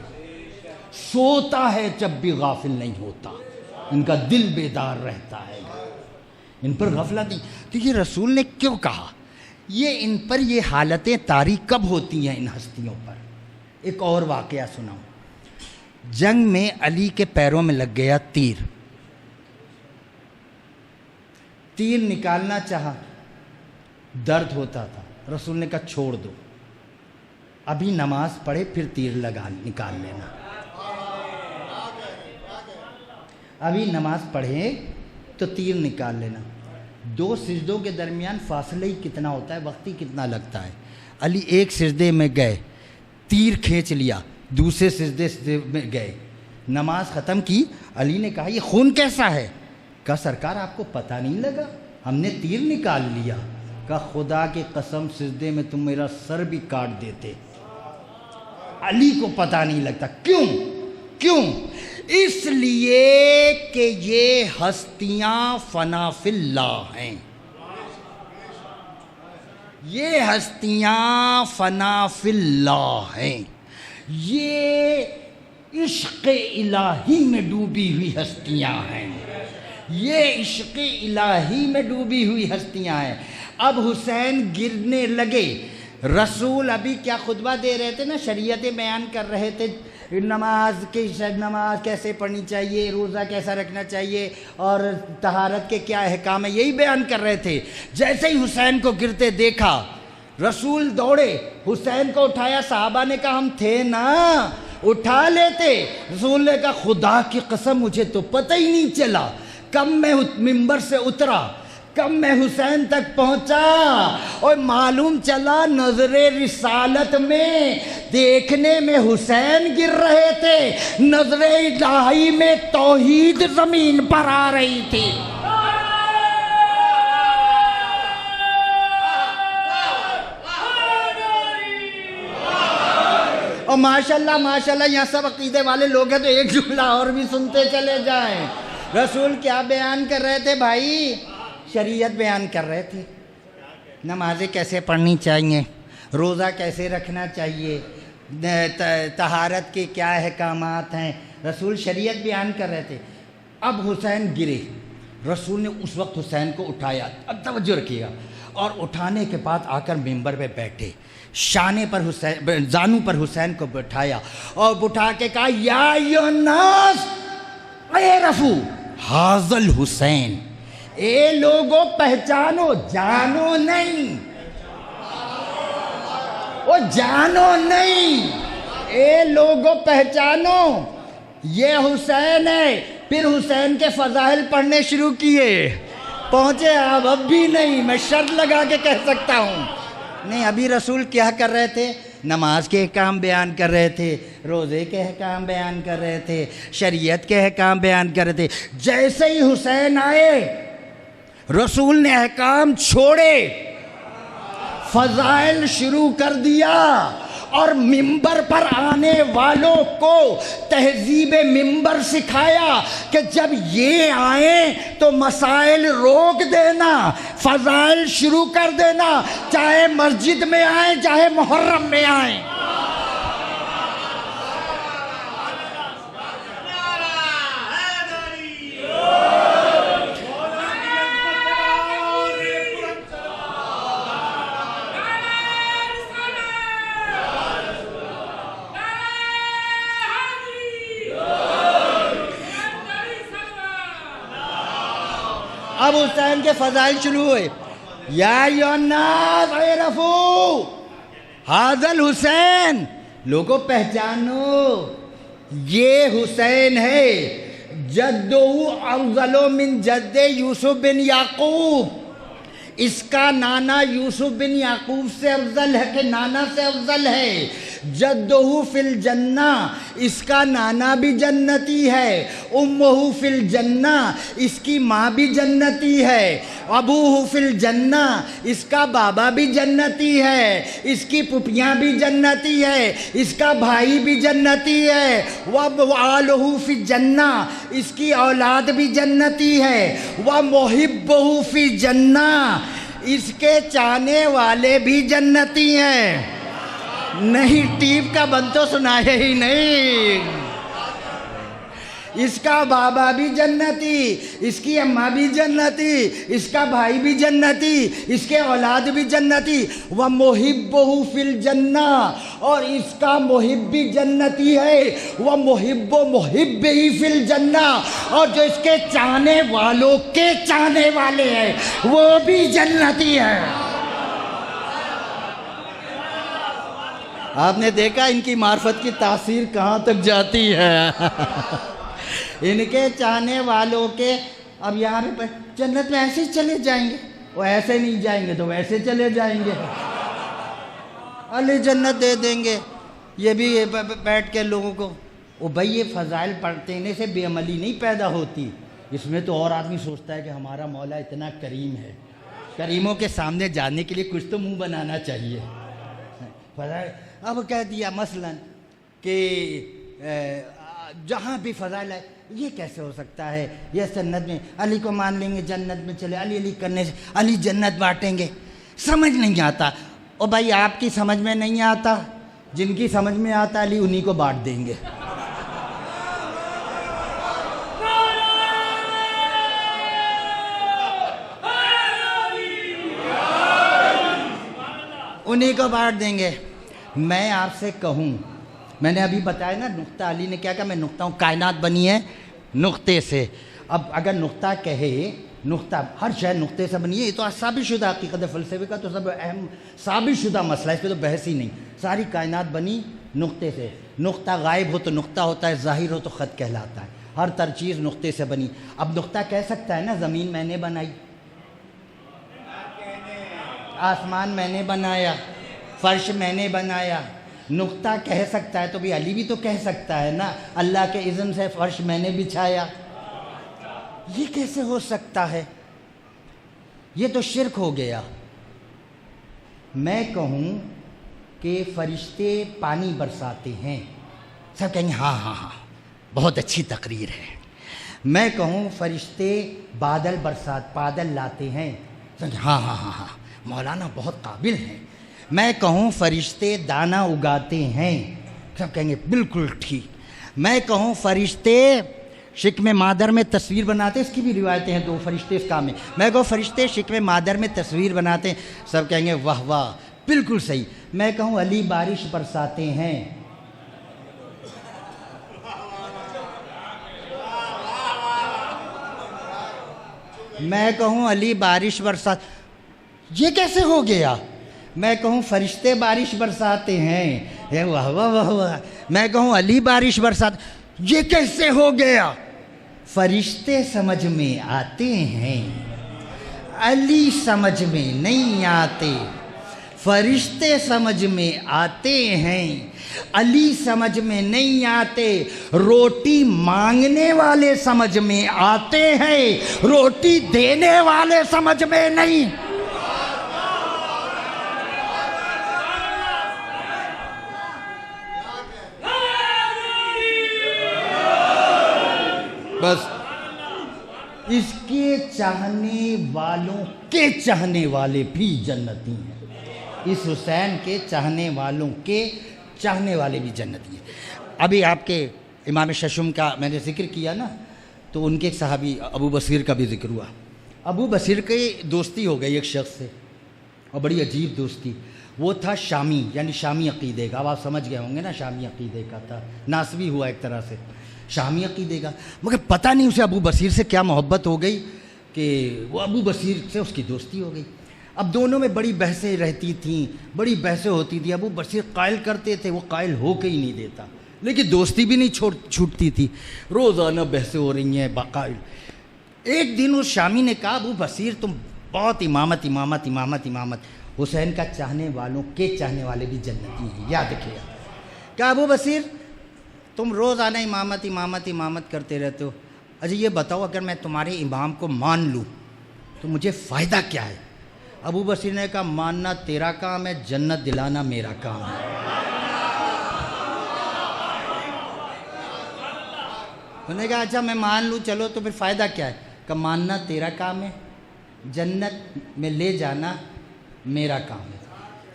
سوتا ہے جب بھی غافل نہیں ہوتا، ان کا دل بیدار رہتا ہے، ان پر غفلت نہیں. تو یہ رسول نے کیوں کہا؟ یہ ان پر یہ حالتیں طاری کب ہوتی ہیں ان ہستیوں پر؟ ایک اور واقعہ سناؤں. جنگ میں علی کے پیروں میں لگ گیا تیر. تیر نکالنا چاہا، درد ہوتا تھا. رسول نے کہا چھوڑ دو، ابھی نماز پڑھے پھر تیر نکال لینا. ابھی نماز پڑھے تو تیر نکال لینا. 2 سجدوں کے درمیان فاصلہ ہی کتنا ہوتا ہے، وقت ہی کتنا لگتا ہے. علی ایک سجدے میں گئے، تیر کھینچ لیا، دوسرے سجدے میں گئے، نماز ختم کی. علی نے کہا یہ خون کیسا ہے؟ کہا سرکار آپ کو پتہ نہیں لگا، ہم نے تیر نکال لیا. کہا خدا کی قسم سجدے میں تم میرا سر بھی کاٹ دیتے. علی کو پتہ نہیں لگتا. کیوں؟ اس لیے کہ یہ ہستیاں فنا فی اللہ ہیں. یہ ہستیاں فنا فی اللہ ہیں. یہ عشق الہی میں ڈوبی ہوئی ہستیاں ہیں. یہ عشق الہی میں ڈوبی ہوئی ہستیاں ہیں. اب حسین گرنے لگے. رسول ابھی کیا خطبہ دے رہے تھے نا، شریعتیں بیان کر رہے تھے، نماز کیسے پڑھنی چاہیے، روزہ کیسا رکھنا چاہیے، اور طہارت کے کیا احکام ہے، یہی بیان کر رہے تھے. جیسے ہی حسین کو گرتے دیکھا رسول دوڑے، حسین کو اٹھایا. صحابہ نے کہا ہم تھے نا، اٹھا لیتے. رسول نے کہا خدا کی قسم مجھے تو پتہ ہی نہیں چلا. کب میں ممبر سے اترا، کب میں حسین تک پہنچا، اور معلوم چلا نظر رسالت میں دیکھنے میں حسین گر رہے تھے، نظر الہی میں توحید زمین پر آ رہی تھی. اور ماشاءاللہ یہاں سب عقیدے والے لوگ ہیں تو ایک جملہ اور بھی سنتے چلے جائیں. رسول کیا بیان کر رہے تھے بھائی؟ شریعت بیان کر رہے تھے. نمازیں کیسے پڑھنی چاہیے، روزہ کیسے رکھنا چاہیے، طہارت کے کیا احکامات ہیں، رسول شریعت بیان کر رہے تھے. اب حسین گرے، رسول نے اس وقت حسین کو اٹھایا. اب توجہ رکھیے گا. اور اٹھانے کے بعد آ کر ممبر پہ بیٹھے، شانے پر حسین، زانو پر حسین کو بٹھایا اور بٹھا کے کہا یا ایھا الناس اعرفوا ھذا الحسین. اے لوگوں پہچانو، جانو نہیں، وہ جانو نہیں، اے لوگوں پہچانو یہ حسین ہے. پھر حسین کے فضائل پڑھنے شروع کیے. پہنچے آپ؟ اب بھی نہیں. میں شرط لگا کے کہہ سکتا ہوں نہیں. ابھی رسول کیا کر رہے تھے؟ نماز کے احکام بیان کر رہے تھے، روزے کے احکام بیان کر رہے تھے، شریعت کے احکام بیان کر رہے تھے. جیسے ہی حسین آئے رسول نے احکام چھوڑے، فضائل شروع کر دیا، اور ممبر پر آنے والوں کو تہذیب ممبر سکھایا کہ جب یہ آئیں تو مسائل روک دینا، فضائل شروع کر دینا، چاہے مسجد میں آئیں چاہے محرم میں آئیں. اب حسین کے فضائل شروع ہوئے. یا ایھا الناس اعرفوا ھذا الحسین. لوگوں پہچانو یہ حسین ہے. جدہ افضل من جد یوسف بن یعقوب. اس کا نانا یوسف بن یعقوب سے افضل ہے کہ نانا سے افضل ہے. جدہ فی الجنہ. اس کا نانا بھی جنتی ہے. امہ فی الجنہ. اس کی ماں بھی جنتی ہے. ابوہ فی الجنہ. اس کا بابا بھی جنتی ہے. اس کی پھپھیاں بھی جنتی ہے. اس کا بھائی بھی جنتی ہے. وآلہ فی الجنہ. اس کی اولاد بھی جنتی ہے. ومحبہ فی الجنہ. اس کے چاہنے والے بھی جنتی ہیں. نہیں ٹیپ کا بند تو سنایا ہی نہیں. اس کا بابا بھی جنتی، اس کی اماں بھی جنتی، اس کا بھائی بھی جنتی، اس کے اولاد بھی جنتی، وَمُحِبُّهُ فِي الْجَنَّةِ، اور اس کا محب بھی جنتی ہے، وَمُحِبُّ مُحِبِّهِ فِي الْجَنَّةِ، اور جو اس کے چاہنے والوں کے چاہنے والے ہیں وہ بھی جنتی ہے۔ آپ نے دیکھا ان کی معرفت کی تاثیر کہاں تک جاتی ہے۔ ان کے چاہنے والوں کے، اب یہاں پہ جنت میں ایسے ہی چلے جائیں گے، وہ ایسے نہیں جائیں گے تو ویسے چلے جائیں گے، علی جنت دے دیں گے۔ یہ بھی بیٹھ کے لوگوں کو، وہ بھائی یہ فضائل پڑھنے سے بے عملی نہیں پیدا ہوتی، اس میں تو اور آدمی سوچتا ہے کہ ہمارا مولا اتنا کریم ہے، کریموں کے سامنے جانے کے لیے کچھ تو منہ بنانا چاہیے۔ فضائل اب کہہ دیا مثلا کہ جہاں بھی فضائل ہے، یہ کیسے ہو سکتا ہے، یہ جنت میں علی کو مان لیں گے، جنت میں چلے علی کرنے سے علی جنت بانٹیں گے، سمجھ نہیں آتا۔ اور بھائی آپ کی سمجھ میں نہیں آتا، جن کی سمجھ میں آتا علی انہی کو بانٹ دیں گے۔ انہی کو بانٹ دیں گے۔ میں آپ سے کہوں، میں نے ابھی بتایا نا نقطہ، علی نے کیا کہا میں نقطہ ہوں، کائنات بنی ہے نقطے سے۔ اب اگر نقطہ کہے، نقطہ ہر شے نقطے سے بنی ہے، یہ تو ثابت شدہ حقیقت ہے، فلسفے کا تو سب اہم ثابت شدہ مسئلہ ہے، اس پہ تو بحث ہی نہیں۔ ساری کائنات بنی نقطے سے، نقطہ غائب ہو تو نقطہ ہوتا ہے، ظاہر ہو تو خط کہلاتا ہے، ہر تر چیز نقطے سے بنی۔ اب نقطہ کہہ سکتا ہے نا زمین میں نے بنائی، آسمان میں نے بنایا، فرش میں نے بنایا، نقطہ کہہ سکتا ہے تو بھی علی بھی تو کہہ سکتا ہے نا اللہ کے اذن سے فرش میں نے بچھایا۔ یہ کیسے ہو سکتا ہے؟ یہ تو شرک ہو گیا۔ میں کہوں کہ فرشتے پانی برساتے ہیں، سب کہیں گے ہاں ہاں ہاں بہت اچھی تقریر ہے۔ میں کہوں فرشتے بادل لاتے ہیں، سب کہیں ہاں ہاں ہاں ہاں مولانا بہت قابل ہیں۔ میں کہوں فرشتے دانہ اگاتے ہیں، سب کہیں گے بالکل ٹھیک۔ میں کہوں فرشتے شکم مادر میں تصویر بناتے ہیں، اس کی بھی روایتیں ہیں، دو فرشتے اس کام میں۔ میں کہوں فرشتے شکم مادر میں تصویر بناتے ہیں، سب کہیں گے واہ واہ بالکل صحیح۔ میں کہوں علی بارش برساتے ہیں، میں کہوں علی بارش برسات، یہ کیسے ہو گیا؟ میں کہوں فرشتے بارش برساتے ہیں، واہ واہ واہ واہ۔ میں کہوں علی بارش برسات، یہ کیسے ہو گیا؟ فرشتے سمجھ میں آتے ہیں، علی سمجھ میں نہیں آتے۔ فرشتے سمجھ میں آتے ہیں، علی سمجھ میں نہیں آتے۔ روٹی مانگنے والے سمجھ میں آتے ہیں، روٹی دینے والے سمجھ میں نہیں۔ بس اس کے چاہنے والوں کے چاہنے والے بھی جنتی ہیں، اس حسین کے چاہنے والوں کے چاہنے والے بھی جنتی ہیں۔ ابھی آپ کے امام ششم کا میں نے ذکر کیا نا، تو ان کے ایک صحابی ابو بصیر کا بھی ذکر ہوا۔ ابو بصیر کی دوستی ہو گئی ایک شخص سے، اور بڑی عجیب دوستی۔ وہ تھا شامی، یعنی شامی عقیدے کا، اب آپ سمجھ گئے ہوں گے نا، شامی عقیدے کا تھا، ناسبی ہوا ایک طرح سے، شامی عقیدے کا۔ مگر پتہ نہیں اسے ابو بصیر سے کیا محبت ہو گئی کہ وہ ابو بصیر سے اس کی دوستی ہو گئی۔ اب دونوں میں بڑی بحثیں رہتی تھیں، بڑی بحثیں ہوتی تھیں۔ ابو بصیر قائل کرتے تھے، وہ قائل ہو کے ہی نہیں دیتا، لیکن دوستی بھی نہیں چھوٹتی تھی، روزانہ بحثیں ہو رہی ہیں باقائل۔ ایک دن اس شامی نے کہا ابو بصیر تم بہت امامت امامت امامت امامت، حسین کا چاہنے والوں کے چاہنے والے بھی جنتی ہیں، یاد رکھیے۔ کہا ابو بصیر تم روزانہ امامت امامت امامت کرتے رہتے ہو، اجی یہ بتاؤ اگر میں تمہارے امام کو مان لوں تو مجھے فائدہ کیا ہے؟ ابو بصیر نے کہا ماننا تیرا کام ہے، جنت دلانا میرا کام ہے۔ انہوں نے کہا اچھا میں مان لوں چلو تو پھر فائدہ کیا ہے؟ کہ ماننا تیرا کام ہے، جنت میں لے جانا میرا کام ہے۔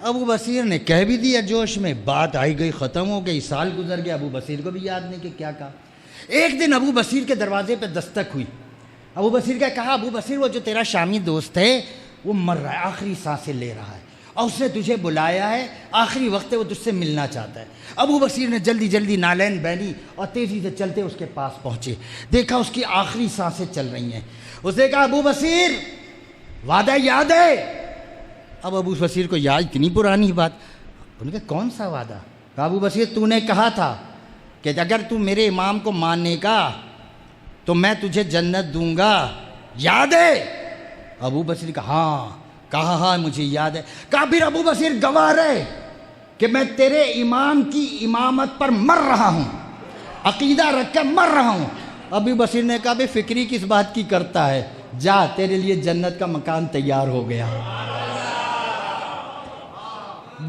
ابو بصیر نے کہہ بھی دیا جوش میں، بات آئی گئی ختم ہو گئی، سال گزر گیا، ابو بصیر کو بھی یاد نہیں کہ کیا کہا۔ ایک دن ابو بصیر کے دروازے پہ دستک ہوئی. ابو بصیر کا کہا ابو بصیر وہ جو تیرا شامی دوست ہے وہ مر رہا ہے, آخری سانسیں لے رہا ہے اور اس نے تجھے بلایا ہے, آخری وقت ہے, وہ تجھ سے ملنا چاہتا ہے. ابو بصیر نے جلدی جلدی نالین بہنی اور تیزی سے چلتے اس کے پاس پہنچے. دیکھا اس کی آخری سانسیں چل رہی ہیں. اس نے کہا ابو بصیر وعدہ یاد ہے؟ اب ابو بصیر کو یاد اتنی پرانی بات. انہوں نے کہا کون سا وعدہ؟ کہا ابو بصیر تو نے کہا تھا کہ اگر تو میرے امام کو ماننے کا تو میں تجھے جنت دوں گا, یاد ہے؟ ابو بصیر کہا ہاں. کہا ہاں مجھے یاد ہے. کہا پھر ابو بصیر گواہ رہے کہ میں تیرے امام کی امامت پر مر رہا ہوں, عقیدہ رکھ کر مر رہا ہوں. ابو بصیر نے کہا بے فکری کس بات کی کرتا ہے, جا تیرے لیے جنت کا مکان تیار ہو گیا,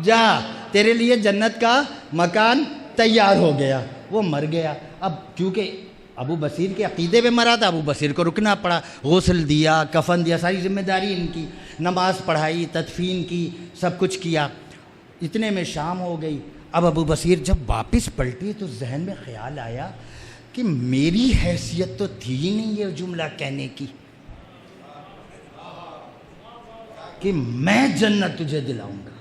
جا تیرے لیے جنت کا مکان تیار ہو گیا. وہ مر گیا. اب چونکہ ابو بصیر کے عقیدے پہ مرا تھا, ابو بصیر کو رکنا پڑا. غسل دیا, کفن دیا, ساری ذمہ داری ان کی, نماز پڑھائی, تدفین کی, سب کچھ کیا. اتنے میں شام ہو گئی. اب ابو بصیر جب واپس پلٹی تو ذہن میں خیال آیا کہ میری حیثیت تو تھی ہی نہیں یہ جملہ کہنے کی کہ میں جنت تجھے دلاؤں گا.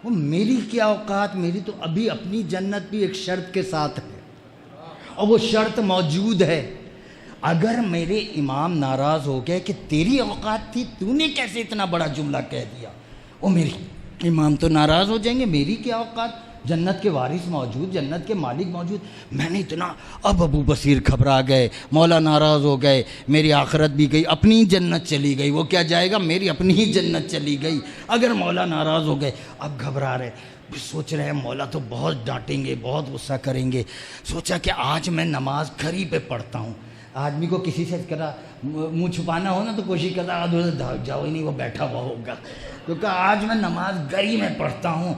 وہ میری کیا اوقات, میری تو ابھی اپنی جنت بھی ایک شرط کے ساتھ ہے, اور وہ شرط موجود ہے. اگر میرے امام ناراض ہو گئے کہ تیری اوقات تھی, تو نے کیسے اتنا بڑا جملہ کہہ دیا, وہ میری امام تو ناراض ہو جائیں گے, میری کیا اوقات, جنت کے وارث موجود, جنت کے مالک موجود, میں نے اتنا. اب ابو بصیر گھبرا گئے, مولا ناراض ہو گئے, میری آخرت بھی گئی, اپنی جنت چلی گئی. وہ کیا جائے گا, میری اپنی ہی جنت چلی گئی اگر مولا ناراض ہو گئے. اب گھبرا رہے, سوچ رہے ہیں مولا تو بہت ڈانٹیں گے, بہت غصہ کریں گے. سوچا کہ آج میں نماز گھر ہی پہ پڑھتا ہوں. آدمی کو کسی سے کرا منہ چھپانا ہو نا تو کوشش کرتا ادھر بھاگ جاؤ ہی نہیں, وہ بیٹھا ہوا ہوگا. تو کہا آج میں نماز گھر ہی میں پڑھتا ہوں.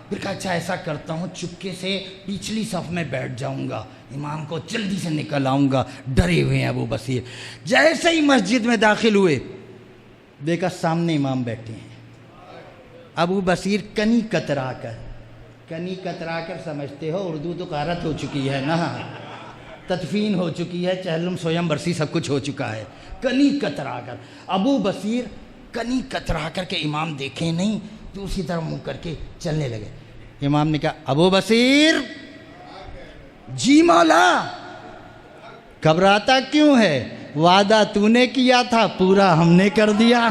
پھر کہا اچھا ایسا کرتا ہوں, چپکے سے پچھلی صف میں بیٹھ جاؤں گا, امام کو جلدی سے نکل آؤں گا. ڈرے ہوئے ہیں ابو بصیر. جیسے ہی مسجد میں داخل ہوئے دیکھا سامنے امام بیٹھے ہیں. ابو بصیر کنی کترا کر سمجھتے ہو اردو تو غارت ہو چکی ہے نا, تدفین ہو چکی ہے, چہلم سویم برسی سب کچھ ہو چکا ہے. کنی کترا کر ابو بصیر کنی کترا کر کے امام دیکھیں نہیں تو اسی طرح منہ کر کے چلنے لگے. امام نے کہا ابو بصیر جی مولا, گھبراتا کیوں ہے, وعدہ تو نے کیا تھا پورا ہم نے کر دیا.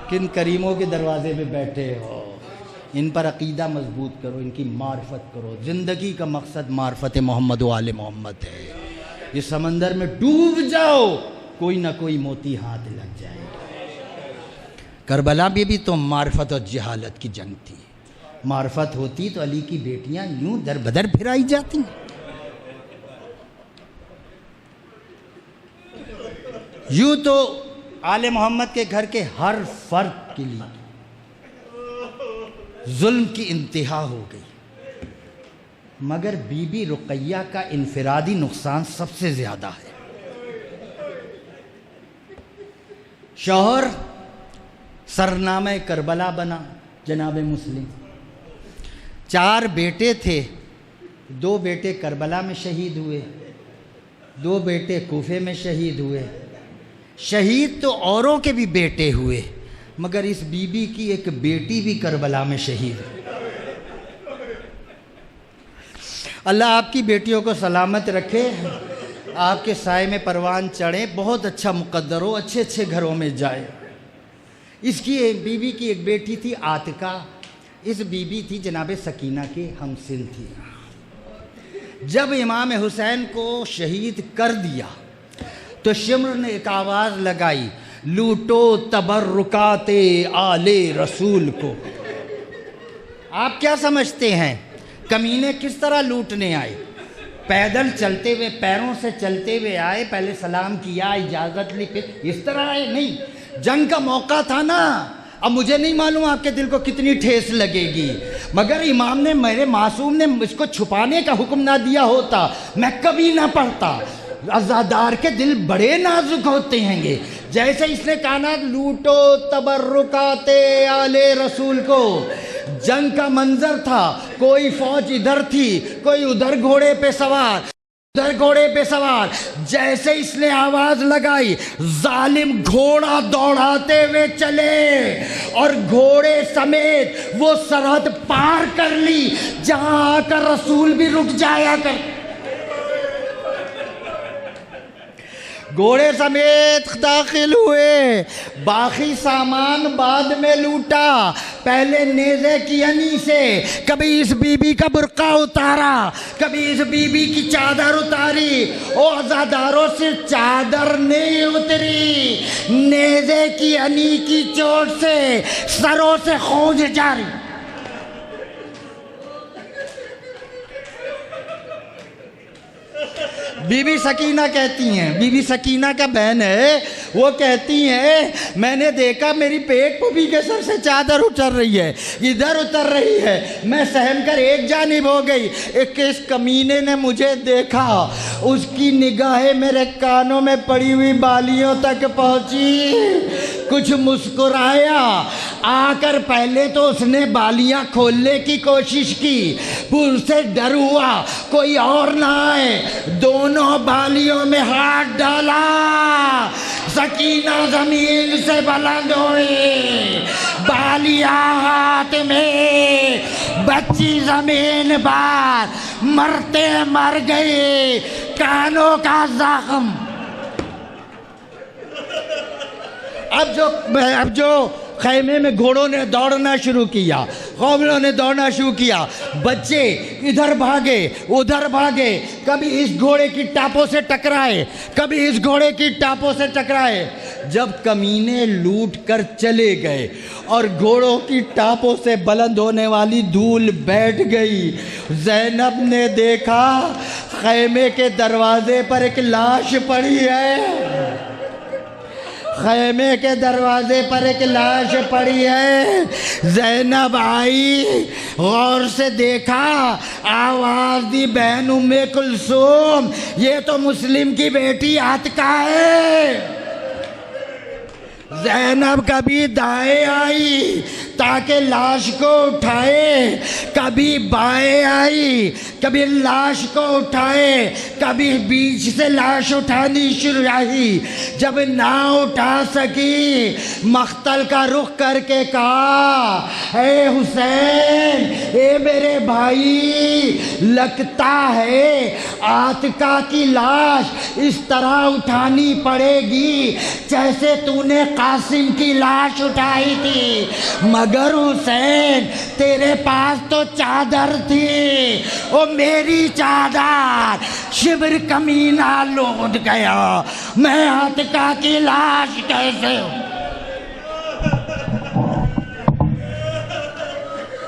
کن کریموں کے دروازے پہ بیٹھے ہو, ان پر عقیدہ مضبوط کرو, ان کی معرفت کرو. زندگی کا مقصد معرفت محمد و آل محمد ہے. یہ سمندر میں ڈوب جاؤ, کوئی نہ کوئی موتی ہاتھ لگ جائے گا. کربلا میں بھی تو معرفت اور جہالت کی جنگ تھی. معرفت ہوتی تو علی کی بیٹیاں یوں در بدر پھرائی جاتی. یوں تو آل محمد کے گھر کے ہر فرد کے لیے ظلم کی انتہا ہو گئی, مگر بی بی رقیہ کا انفرادی نقصان سب سے زیادہ ہے. شوہر سرنامہ کربلا بنا جناب مسلم. 4 بیٹے تھے, 2 بیٹے کربلا میں شہید ہوئے, 2 بیٹے کوفے میں شہید ہوئے. شہید تو اوروں کے بھی بیٹے ہوئے, مگر اس بی بی کی ایک بیٹی بھی کربلا میں شہید ہوئی. اللہ آپ کی بیٹیوں کو سلامت رکھے, آپ کے سائے میں پروان چڑھے, بہت اچھا مقدر ہو, اچھے اچھے گھروں میں جائے. اس کی ایک بی بی کی ایک بیٹی تھی عاتقہ. اس بی بی تھی جناب سکینہ کے ہمسن تھی. جب امام حسین کو شہید کر دیا تو شمر نے ایک آواز لگائی, لوٹو تبرکات آل رسول کو. آپ کیا سمجھتے ہیں کمینے کس طرح لوٹنے آئے؟ پیدل چلتے ہوئے, پیروں سے چلتے ہوئے آئے, پہلے سلام کیا, اجازت لی, پھر اس طرح آئے نہیں. جنگ کا موقع تھا نا. اب مجھے نہیں معلوم آپ کے دل کو کتنی ٹھیس لگے گی, مگر امام نے, میرے معصوم نے اس کو چھپانے کا حکم نہ دیا ہوتا میں کبھی نہ پڑھتا. عزادار کے دل بڑے نازک ہوتے ہیں گے. جیسے اس نے کہا نا لوٹو تبرکات آل رسول کو، جنگ کا منظر تھا، کوئی فوج ادھر تھی کوئی ادھر گھوڑے پہ سوار، جیسے اس نے آواز لگائی ظالم گھوڑا دوڑاتے ہوئے چلے اور گھوڑے سمیت وہ سرحد پار کر لی جہاں آ کر رسول بھی رک جایا کر، گھوڑے سمیت داخل ہوئے، باقی سامان بعد میں لوٹا، پہلے نیزے کی انی سے کبھی اس بی بی کا برقع اتارا، کبھی اس بی بی کی چادر اتاری، او عزاداروں سے چادر نہیں اتری، نیزے کی انی کی چوٹ سے سروں سے خونج جاری۔ بی بی سکینہ کہتی ہیں، بی بی سکینہ کا بہن ہے، وہ کہتی ہیں میں نے دیکھا میری پیٹ پوپھی کے سر سے چادر اتر رہی ہے، ادھر اتر رہی ہے، میں سہم کر ایک جانب ہو گئی، ایک اس کمینے نے مجھے دیکھا، اس کی نگاہیں میرے کانوں میں پڑی ہوئی بالیوں تک پہنچی، کچھ مسکرایا، آ کر پہلے تو اس نے بالیاں کھولنے کی کوشش کی، پھر اسے ڈر ہوا کوئی اور نہ آئے، دونوں بالیوں میں ہاتھ ڈالا، سکینہ زمین سے بلند ہوئی، بالیاں ہاتھ میں، بچی زمین پر، مرتے مر گئی، کانوں کا زخم۔ اب جو خیمے میں گھوڑوں نے دوڑنا شروع کیا، قوموں نے دوڑنا شروع کیا، بچے ادھر بھاگے ادھر بھاگے، کبھی اس گھوڑے کی ٹاپوں سے ٹکرائے کبھی اس گھوڑے کی ٹاپوں سے ٹکرائے، جب کمینے لوٹ کر چلے گئے اور گھوڑوں کی ٹاپوں سے بلند ہونے والی دھول بیٹھ گئی، زینب نے دیکھا خیمے کے دروازے پر ایک لاش پڑی ہے، خیمے کے دروازے پر ایک لاش پڑی ہے، زینب آئی، غور سے دیکھا، آواز دی بہن ام کلثوم، یہ تو مسلم کی بیٹی عاتکہ ہے۔ زینب کبھی دائیں آئی تاکہ لاش کو اٹھائے، کبھی بائیں آئی کبھی لاش کو اٹھائے، کبھی بیچ سے لاش اٹھانی شروع آئی، جب نہ اٹھا سکی مقتل کا رخ کر کے کہا اے حسین، اے میرے بھائی، لگتا ہے عاتکہ کی لاش اس طرح اٹھانی پڑے گی جیسے تو نے قاسم کی لاش اٹھائی تھی، مگر حسین تیرے پاس تو چادر تھی، او میری چادر شبر کمینہ لوٹ گیا، میں عاتکہ کی لاش کیسے ہوں؟